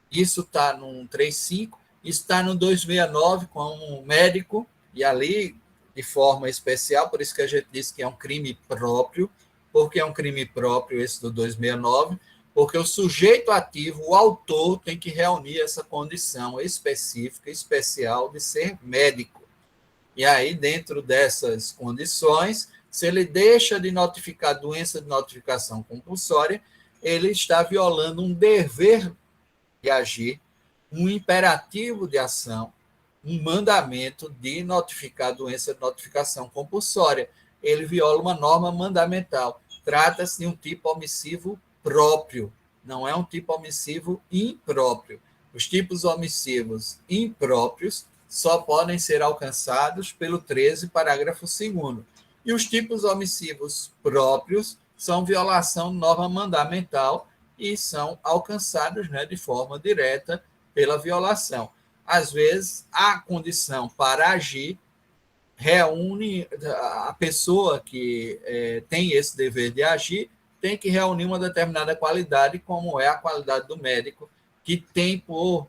Isso está no 135, isso está no 269, como médico, e ali, de forma especial, por isso que a gente disse que é um crime próprio. Porque é um crime próprio esse do 269, porque o sujeito ativo, o autor, tem que reunir essa condição específica, especial de ser médico. E aí, dentro dessas condições, se ele deixa de notificar doença de notificação compulsória, ele está violando um dever de agir, um imperativo de ação, um mandamento de notificar doença de notificação compulsória. Ele viola uma norma mandamental. Trata-se de um tipo omissivo próprio, não é um tipo omissivo impróprio. Os tipos omissivos impróprios só podem ser alcançados pelo 13, parágrafo 2º. E os tipos omissivos próprios são violação de norma mandamental e são alcançados, né, de forma direta pela violação. Às vezes, a condição para agir reúne a pessoa que tem esse dever de agir, tem que reunir uma determinada qualidade, como é a qualidade do médico, que tem por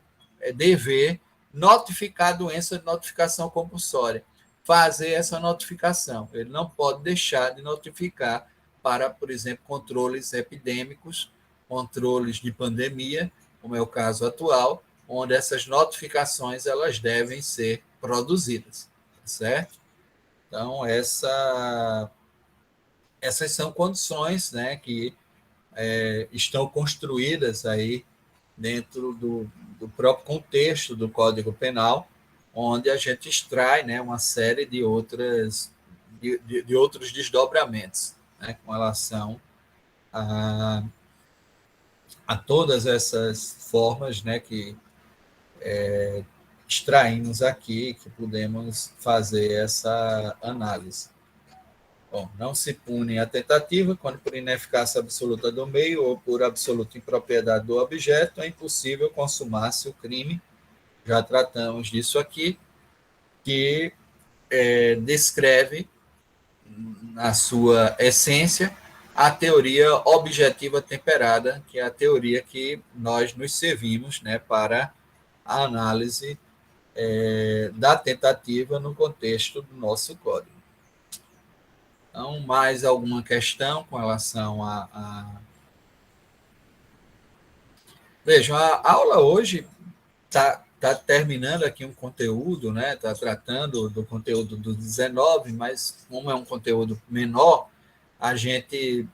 dever notificar a doença de notificação compulsória, fazer essa notificação. Ele não pode deixar de notificar para, por exemplo, controles epidêmicos, controles de pandemia, como é o caso atual, onde essas notificações elas devem ser produzidas, certo? Então, essas são condições, né, que estão construídas aí dentro do próprio contexto do Código Penal, onde a gente extrai, né, uma série de outros desdobramentos, né, com relação a todas essas formas, né, que extraímos aqui, que podemos fazer essa análise. Bom, não se pune a tentativa quando por ineficácia absoluta do meio ou por absoluta impropriedade do objeto é impossível consumar-se o crime. Já tratamos disso aqui, que descreve, na sua essência, a teoria objetiva temperada, que é a teoria que nós nos servimos, né, para a análise da tentativa no contexto do nosso código. Então, mais alguma questão com relação Vejam, a aula hoje está terminando aqui um conteúdo, né? Está tratando do conteúdo do 19, mas como é um conteúdo menor, a gente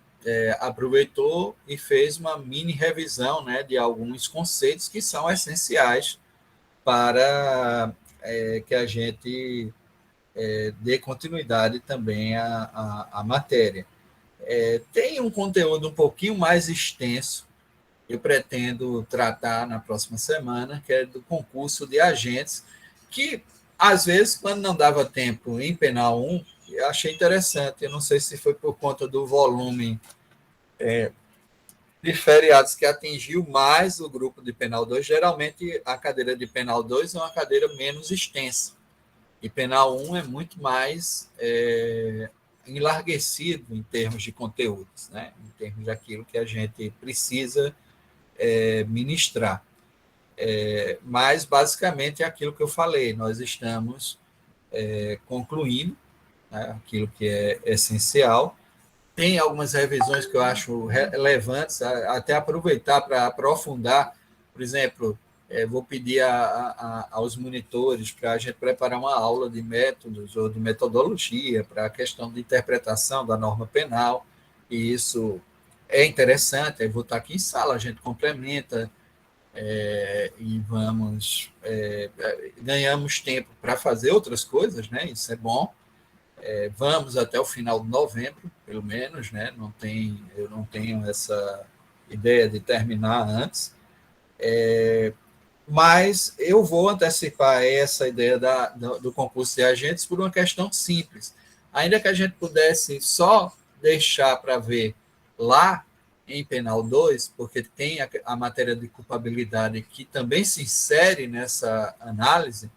aproveitou e fez uma mini revisão, né, de alguns conceitos que são essenciais para que a gente dê continuidade também à matéria. Tem um conteúdo um pouquinho mais extenso, eu pretendo tratar na próxima semana, que é do concurso de agentes, que, às vezes, quando não dava tempo em Penal 1, eu achei interessante, eu não sei se foi por conta do volume de feriados que atingiu mais o grupo de Penal 2, geralmente a cadeira de Penal 2 é uma cadeira menos extensa, e Penal 1 é muito mais enlarguecido em termos de conteúdos, né? Em termos daquilo que a gente precisa ministrar. Mas, basicamente, é aquilo que eu falei, nós estamos concluindo, né, aquilo que é essencial. Tem algumas revisões que eu acho relevantes, até aproveitar para aprofundar, por exemplo, vou pedir aos monitores para a gente preparar uma aula de métodos ou de metodologia para a questão de interpretação da norma penal, e isso é interessante, eu vou estar aqui em sala, a gente complementa e ganhamos tempo para fazer outras coisas, né? Isso é bom. Vamos até o final de novembro, pelo menos, né? Eu não tenho essa ideia de terminar antes, mas eu vou antecipar essa ideia do concurso de agentes por uma questão simples. Ainda que a gente pudesse só deixar para ver lá em Penal 2, porque tem a matéria de culpabilidade que também se insere nessa análise,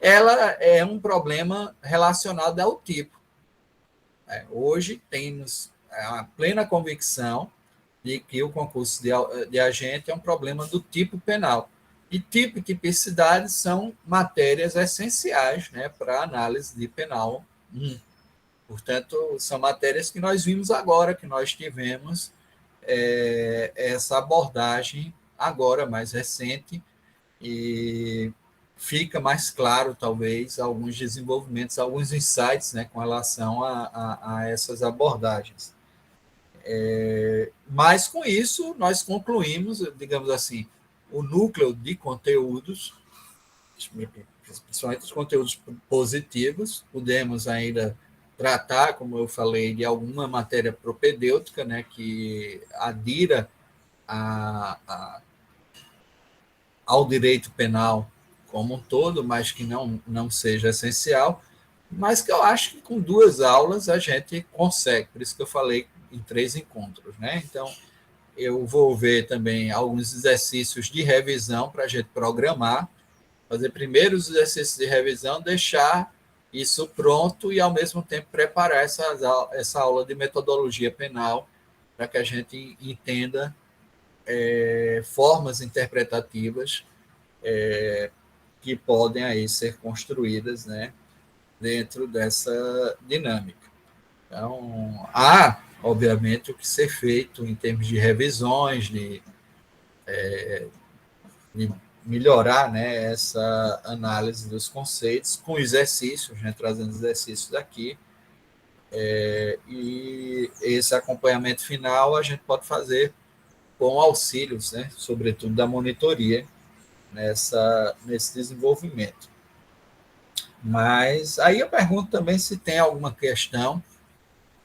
ela é um problema relacionado ao tipo. Hoje temos a plena convicção de que o concurso de agente é um problema do tipo penal. E tipo e tipicidade são matérias essenciais, né, para a análise de penal 1. Portanto, são matérias que nós vimos agora, que nós tivemos essa abordagem agora, mais recente, e fica mais claro, talvez, alguns desenvolvimentos, alguns insights, né, com relação a essas abordagens. Mas, com isso, nós concluímos, digamos assim, o núcleo de conteúdos, principalmente os conteúdos positivos, podemos ainda tratar, como eu falei, de alguma matéria propedêutica, né, que adira ao direito penal como um todo, mas que não seja essencial, mas que eu acho que com 2 aulas a gente consegue, por isso que eu falei em 3 encontros, né? Então, eu vou ver também alguns exercícios de revisão para a gente programar, fazer primeiro os exercícios de revisão, deixar isso pronto e, ao mesmo tempo, preparar essa aula de metodologia penal para que a gente entenda formas interpretativas que podem aí ser construídas, né, dentro dessa dinâmica. Então, há, obviamente, o que ser feito em termos de revisões, de melhorar, né, essa análise dos conceitos com exercícios, né, trazendo exercícios aqui, e esse acompanhamento final a gente pode fazer com auxílios, né, sobretudo da monitoria, nesse desenvolvimento. Mas aí eu pergunto também se tem alguma questão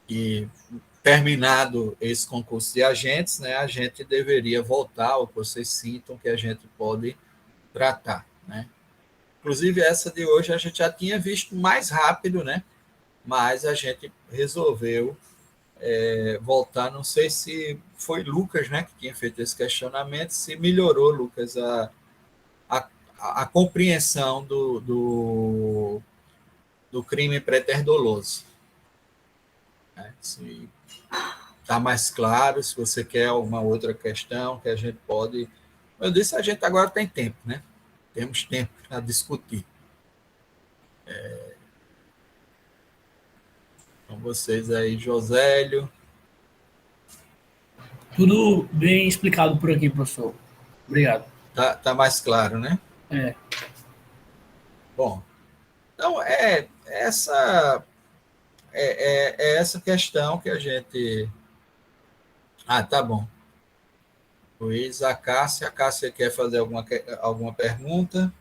que, terminado esse concurso de agentes, né, a gente deveria voltar, ou que vocês sintam que a gente pode tratar, né? Inclusive, essa de hoje a gente já tinha visto mais rápido, né? Mas a gente resolveu voltar. Não sei se foi Lucas, né, que tinha feito esse questionamento, se melhorou, Lucas, a, a compreensão do crime préter-doloso. Né? Se está mais claro, se você quer alguma outra questão que a gente pode... Eu disse, a gente agora tem tempo, né? Temos tempo para discutir. Com vocês aí, Josélio. Tudo bem explicado por aqui, professor. Obrigado. Tá mais claro, né? É. Bom, então essa questão que a gente... Ah, tá bom. Luiz, a Cássia quer fazer alguma pergunta?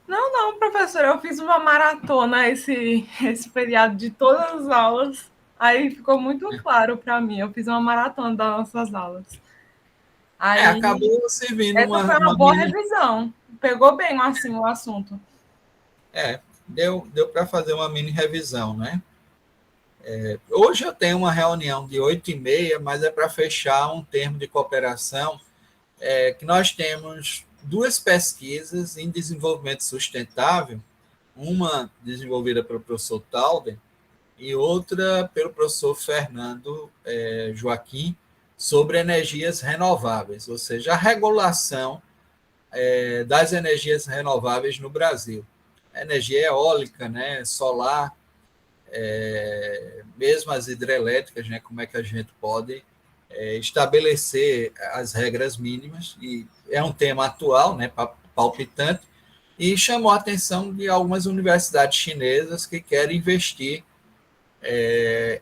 Não, não, professor, eu fiz uma maratona esse feriado de todas as aulas, aí ficou muito claro para mim. Eu fiz uma maratona das nossas aulas. Aí, Acabou servindo essa foi uma uma boa mini... revisão. Pegou bem assim o assunto. Deu para fazer uma mini revisão, né? Hoje eu tenho uma reunião de 8h30, mas é para fechar um termo de cooperação que nós temos 2 pesquisas em desenvolvimento sustentável, uma desenvolvida pelo professor Talden e outra pelo professor Fernando Joaquim, sobre energias renováveis, ou seja, a regulação das energias renováveis no Brasil. A energia eólica, né, solar, mesmo as hidrelétricas, né, como é que a gente pode estabelecer as regras mínimas, e é um tema atual, né, palpitante, e chamou a atenção de algumas universidades chinesas que querem investir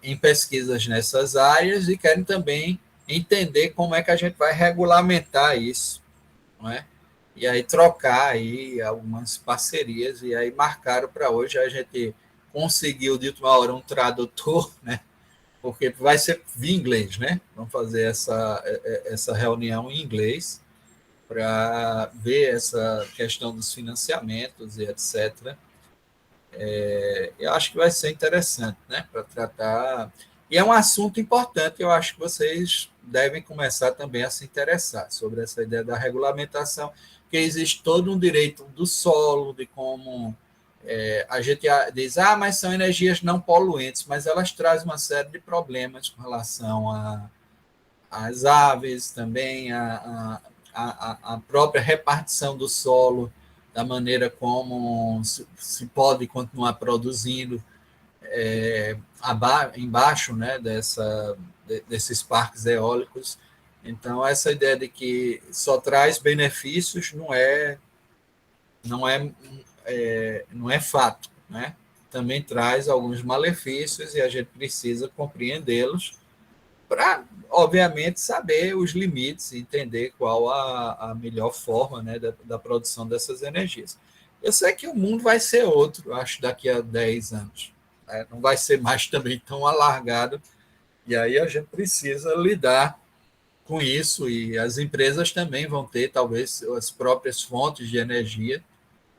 em pesquisas nessas áreas e querem também entender como é que a gente vai regulamentar isso, não é? E aí trocar aí algumas parcerias, e aí marcaram para hoje. A gente conseguiu de última hora um tradutor, né? Porque vai ser via inglês, né? Vamos fazer essa reunião em inglês para ver essa questão dos financiamentos e etc. Eu acho que vai ser interessante, né? Para tratar. E é um assunto importante, eu acho que vocês devem começar também a se interessar sobre essa ideia da regulamentação, que existe todo um direito do solo, de como A gente diz, mas são energias não poluentes, mas elas trazem uma série de problemas com relação às aves, também a própria repartição do solo, da maneira como se pode continuar produzindo embaixo, né, desses parques eólicos. Então, essa ideia de que só traz benefícios não é fato, né? Também traz alguns malefícios e a gente precisa compreendê-los para, obviamente, saber os limites e entender qual a melhor forma, né, da produção dessas energias. Eu sei que o mundo vai ser outro, acho, daqui a 10 anos. Né? Não vai ser mais também tão alargado, e aí a gente precisa lidar com isso, e as empresas também vão ter, talvez, as próprias fontes de energia,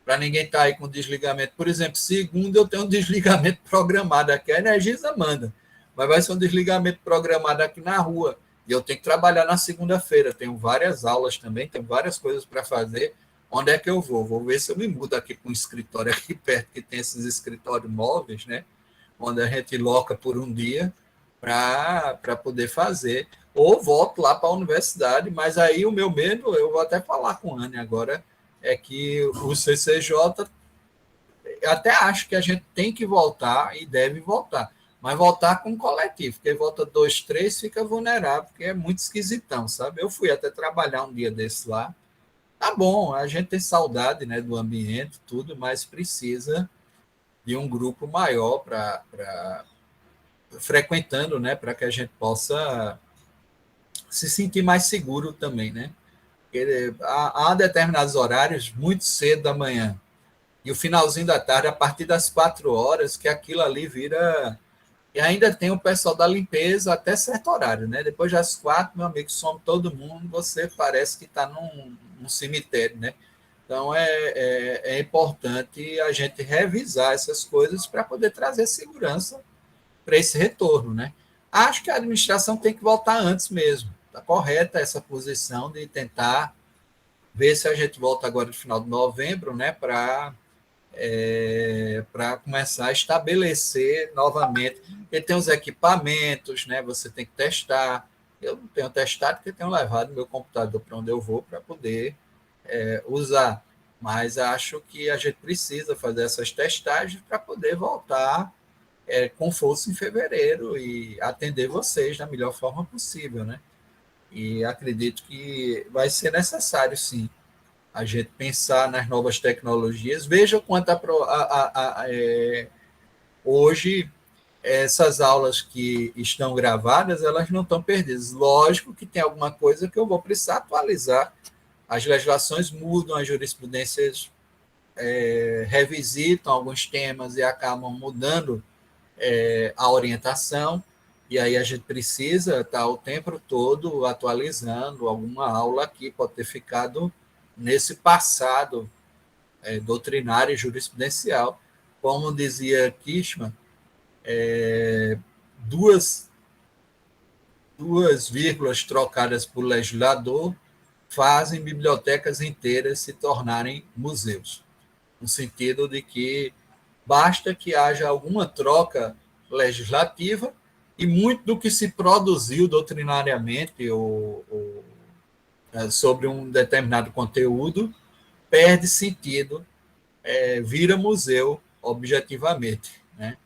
para ninguém estar aí com desligamento. Por exemplo, segunda eu tenho um desligamento programado aqui, a Energisa manda, mas vai ser um desligamento programado aqui na rua, e eu tenho que trabalhar na segunda-feira, tenho várias aulas também, tenho várias coisas para fazer. Onde é que eu vou? Vou ver se eu me mudo aqui para um escritório aqui perto, que tem esses escritórios móveis, né? Onde a gente loca por um dia para poder fazer, ou volto lá para a universidade, mas aí o meu medo, eu vou até falar com a Anne agora, é que o CCJ, até acho que a gente tem que voltar e deve voltar, mas voltar com o coletivo, porque volta 2, 3, fica vulnerável, porque é muito esquisitão, sabe? Eu fui até trabalhar um dia desse lá, tá bom, a gente tem saudade, né, do ambiente, tudo, mas precisa de um grupo maior para frequentando, né, para que a gente possa se sentir mais seguro também, né? Porque há determinados horários, muito cedo da manhã, e o finalzinho da tarde, a partir das 4 horas, que aquilo ali vira... E ainda tem o pessoal da limpeza até certo horário, né? Depois das 4, meu amigo, some todo mundo, você parece que está num cemitério, né? Então, é importante a gente revisar essas coisas para poder trazer segurança para esse retorno, né? Acho que a administração tem que voltar antes mesmo. Está correta essa posição de tentar ver se a gente volta agora no final de novembro, né, para começar a estabelecer novamente. Porque tem os equipamentos, né, você tem que testar. Eu não tenho testado porque tenho levado meu computador para onde eu vou para poder usar. Mas acho que a gente precisa fazer essas testagens para poder voltar com força em fevereiro e atender vocês da melhor forma possível, né? E acredito que vai ser necessário, sim, a gente pensar nas novas tecnologias. Veja quanto hoje essas aulas que estão gravadas, elas não estão perdidas. Lógico que tem alguma coisa que eu vou precisar atualizar. As legislações mudam, as jurisprudências revisitam alguns temas e acabam mudando a orientação, e aí a gente precisa estar o tempo todo atualizando alguma aula que pode ter ficado nesse passado doutrinário e jurisprudencial. Como dizia Kishman, duas vírgulas trocadas por legislador fazem bibliotecas inteiras se tornarem museus, no sentido de que basta que haja alguma troca legislativa e muito do que se produziu doutrinariamente sobre um determinado conteúdo perde sentido, vira museu objetivamente, né?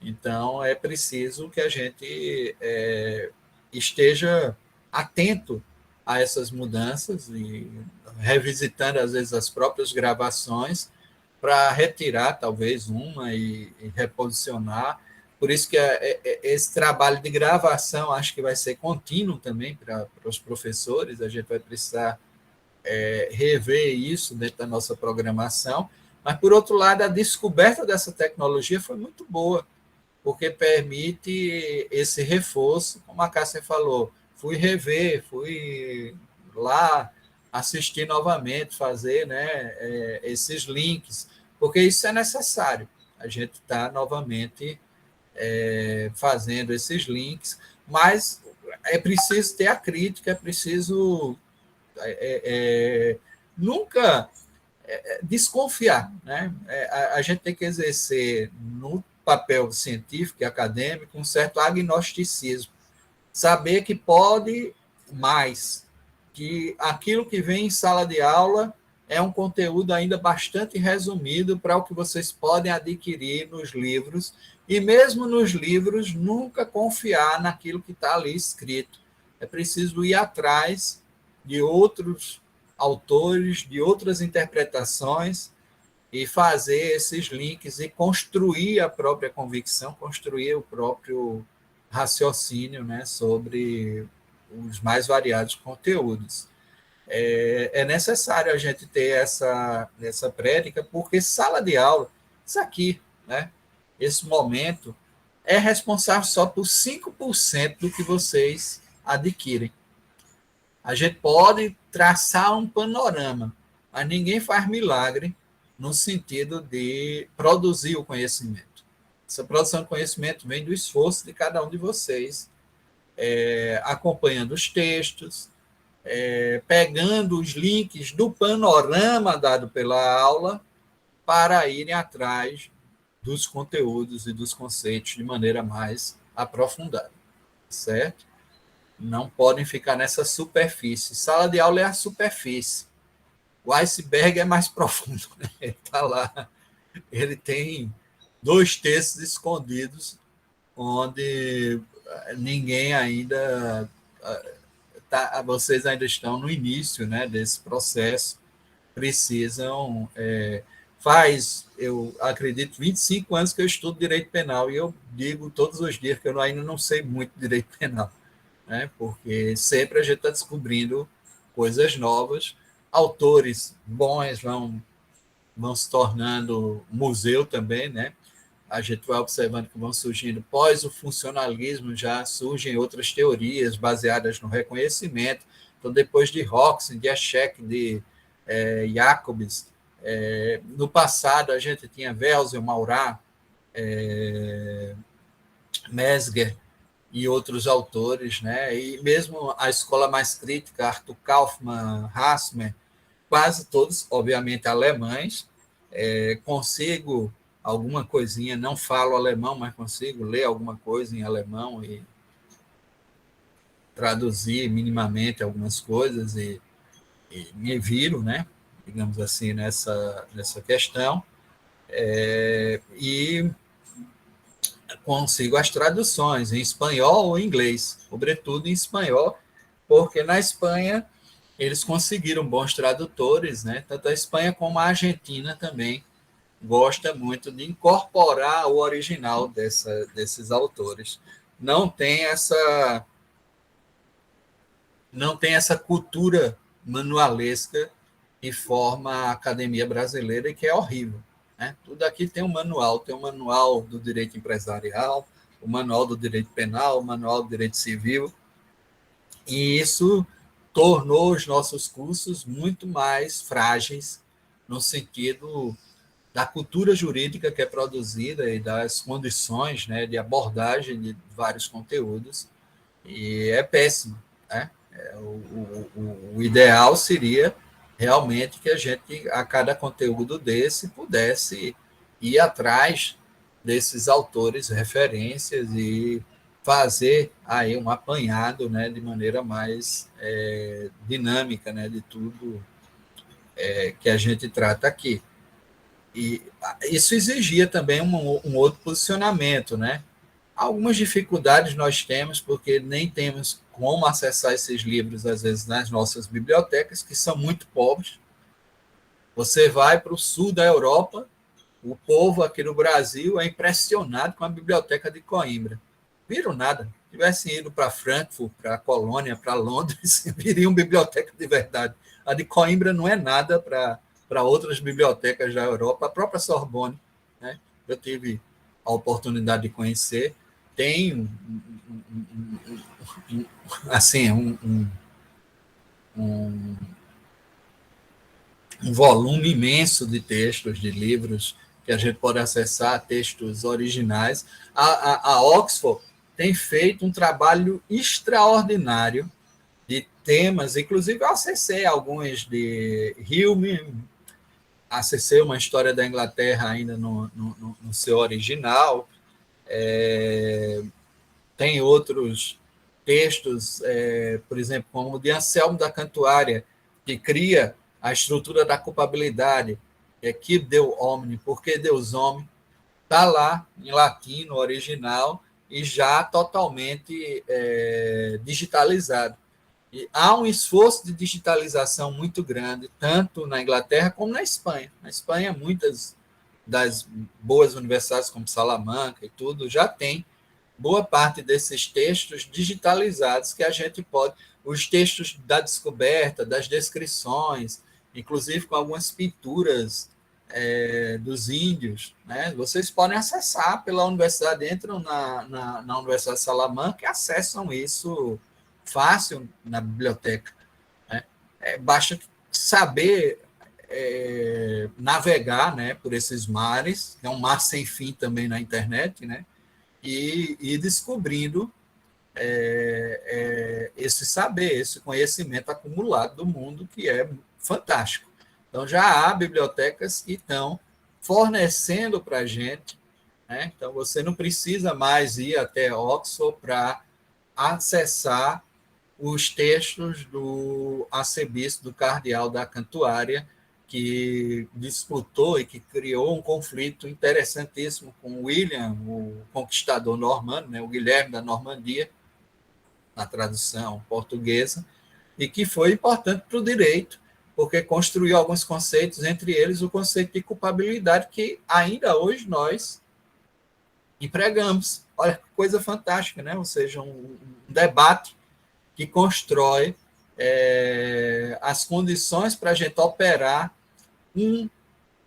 Então, é preciso que a gente esteja atento a essas mudanças e revisitando, às vezes, as próprias gravações para retirar, talvez, uma e reposicionar. Por isso que esse trabalho de gravação acho que vai ser contínuo também para os professores, a gente vai precisar rever isso dentro da nossa programação, mas, por outro lado, a descoberta dessa tecnologia foi muito boa, porque permite esse reforço, como a Cássia falou, fui rever, fui lá assistir novamente, fazer, né, esses links, porque isso é necessário, a gente está novamente fazendo esses links, mas é preciso ter a crítica, é preciso nunca desconfiar, né? A gente tem que exercer no papel científico e acadêmico um certo agnosticismo, saber que pode mais, que aquilo que vem em sala de aula é um conteúdo ainda bastante resumido para o que vocês podem adquirir nos livros, e mesmo nos livros, nunca confiar naquilo que está ali escrito. É preciso ir atrás de outros autores, de outras interpretações, e fazer esses links e construir a própria convicção, construir o próprio raciocínio, né, sobre os mais variados conteúdos. É necessário a gente ter essa prédica, porque sala de aula, isso aqui, né, esse momento, é responsável só por 5% do que vocês adquirem. A gente pode traçar um panorama, mas ninguém faz milagre no sentido de produzir o conhecimento. Essa produção de conhecimento vem do esforço de cada um de vocês, acompanhando os textos, pegando os links do panorama dado pela aula para irem atrás dos conteúdos e dos conceitos de maneira mais aprofundada, certo? Não podem ficar nessa superfície. Sala de aula é a superfície. O iceberg é mais profundo, né? Ele está lá. Ele tem 2 textos escondidos, onde ninguém ainda vocês ainda estão no início, né, desse processo. Precisam... eu acredito, 25 anos que eu estudo direito penal, e eu digo todos os dias que eu ainda não sei muito direito penal, né, porque sempre a gente está descobrindo coisas novas. Autores bons vão se tornando museu também, né? A gente vai observando que vão surgindo, pós o funcionalismo, já surgem outras teorias baseadas no reconhecimento. Então, depois de Hoxton, de Eshek, de Jacobs, no passado a gente tinha Welser, Maurrat, Mesger e outros autores, né? E mesmo a escola mais crítica, Arthur Kaufmann, Hassmer, quase todos, obviamente, alemães. Consigo alguma coisinha, não falo alemão, mas consigo ler alguma coisa em alemão e traduzir minimamente algumas coisas e me viro, né, digamos assim, nessa questão, e consigo as traduções em espanhol ou em inglês, sobretudo em espanhol, porque na Espanha eles conseguiram bons tradutores, né? Tanto a Espanha como a Argentina também gosta muito de incorporar o original desses autores. Não tem essa cultura manualesca que forma a academia brasileira, e que é horrível, né? Tudo aqui tem um manual do direito empresarial, o manual do direito penal, o manual do direito civil, e isso tornou os nossos cursos muito mais frágeis no sentido da cultura jurídica que é produzida e das condições, né, de abordagem de vários conteúdos, e é péssimo, né? O ideal seria realmente que a gente, a cada conteúdo desse, pudesse ir atrás desses autores, referências, e fazer aí um apanhado, né, de maneira mais dinâmica, né, de tudo que a gente trata aqui. E isso exigia também um outro posicionamento, né? Algumas dificuldades nós temos, porque nem temos como acessar esses livros, às vezes, nas nossas bibliotecas, que são muito pobres. Você vai para o sul da Europa, o povo aqui no Brasil é impressionado com a biblioteca de Coimbra. Viram nada. Se tivessem ido para Frankfurt, para Colônia, para Londres, viriam biblioteca de verdade. A de Coimbra não é nada para outras bibliotecas da Europa. A própria Sorbonne, né? Eu tive a oportunidade de conhecer, tem assim, um volume imenso de textos, de livros, que a gente pode acessar, textos originais. A Oxford tem feito um trabalho extraordinário de temas, inclusive eu acessei alguns de Hume, acessei uma história da Inglaterra ainda no seu original. Tem outros textos, por exemplo, como o de Anselmo da Cantuária, que cria a estrutura da culpabilidade, que é quid Deo homine, por que Deus homem, está lá em latim, no original, e já totalmente digitalizado. E há um esforço de digitalização muito grande, tanto na Inglaterra como na Espanha. Na Espanha, muitas das boas universidades, como Salamanca e tudo, já tem boa parte desses textos digitalizados que a gente pode... Os textos da descoberta, das descrições, inclusive com algumas pinturas dos índios, né? Vocês podem acessar pela universidade, entram na Universidade de Salamanca e acessam isso fácil na biblioteca, né? Basta saber navegar, né, por esses mares, é um mar sem fim também na internet, né, e ir descobrindo esse saber, esse conhecimento acumulado do mundo, que é fantástico. Então, já há bibliotecas que estão fornecendo para a gente, né? Então, você não precisa mais ir até Oxford para acessar os textos do arcebispo, do cardeal da Cantuária, que disputou e que criou um conflito interessantíssimo com William, o conquistador normando, né? O Guilherme da Normandia, na tradução portuguesa, e que foi importante para o direito, porque construiu alguns conceitos, entre eles o conceito de culpabilidade, que ainda hoje nós empregamos. Olha que coisa fantástica, né? Ou seja, um debate que constrói as condições para a gente operar um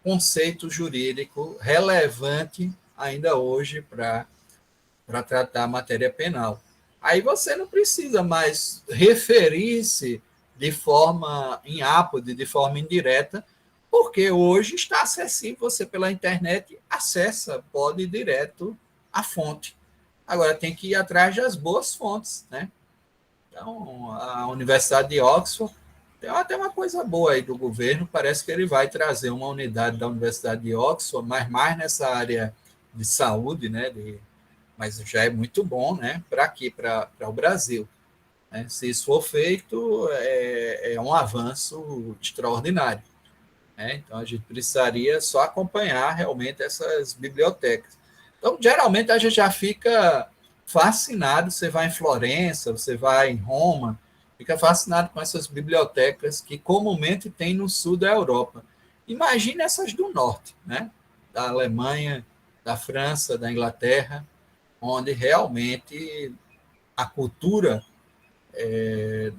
conceito jurídico relevante ainda hoje para tratar a matéria penal. Aí você não precisa mais referir-se de forma em ápode, de forma indireta, porque hoje está acessível, você pela internet acessa, pode ir direto à fonte. Agora tem que ir atrás das boas fontes, né? Então, a Universidade de Oxford tem até uma coisa boa aí do governo, parece que ele vai trazer uma unidade da Universidade de Oxford, mas mais nessa área de saúde, né? Mas já é muito bom, né? Para aqui, para o Brasil. Né? Se isso for feito, é um avanço extraordinário. Né? Então, a gente precisaria só acompanhar realmente essas bibliotecas. Então, geralmente, a gente já fica fascinado, você vai em Florença, você vai em Roma, fica fascinado com essas bibliotecas que comumente tem no sul da Europa. Imagine essas do norte, né? Da Alemanha, da França, da Inglaterra, onde realmente a cultura,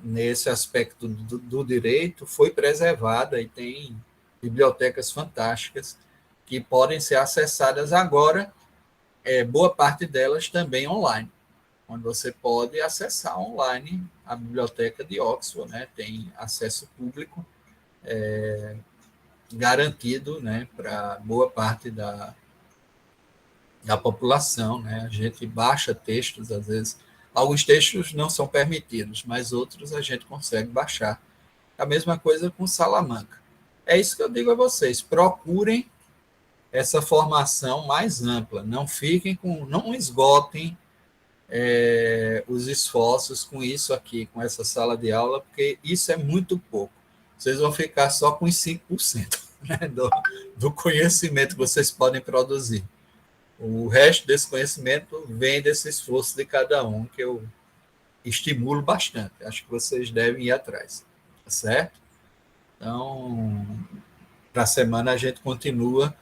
nesse aspecto do direito, foi preservada e tem bibliotecas fantásticas que podem ser acessadas agora, boa parte delas também online, onde você pode acessar online a biblioteca de Oxford, né? Tem acesso público garantido, né, para boa parte da população, né? A gente baixa textos, às vezes, alguns textos não são permitidos, mas outros a gente consegue baixar. A mesma coisa com Salamanca. É isso que eu digo a vocês, procurem essa formação mais ampla, não esgotem os esforços com isso aqui, com essa sala de aula, porque isso é muito pouco. Vocês vão ficar só com os 5%, né, do conhecimento que vocês podem produzir. O resto desse conhecimento vem desse esforço de cada um, que eu estimulo bastante. Acho que vocês devem ir atrás, tá certo? Então, para a semana a gente continua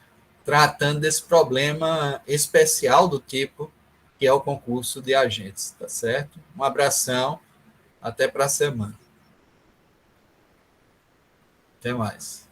tratando desse problema especial do tipo que é o concurso de agentes, tá certo? Um abração, até para a semana. Até mais.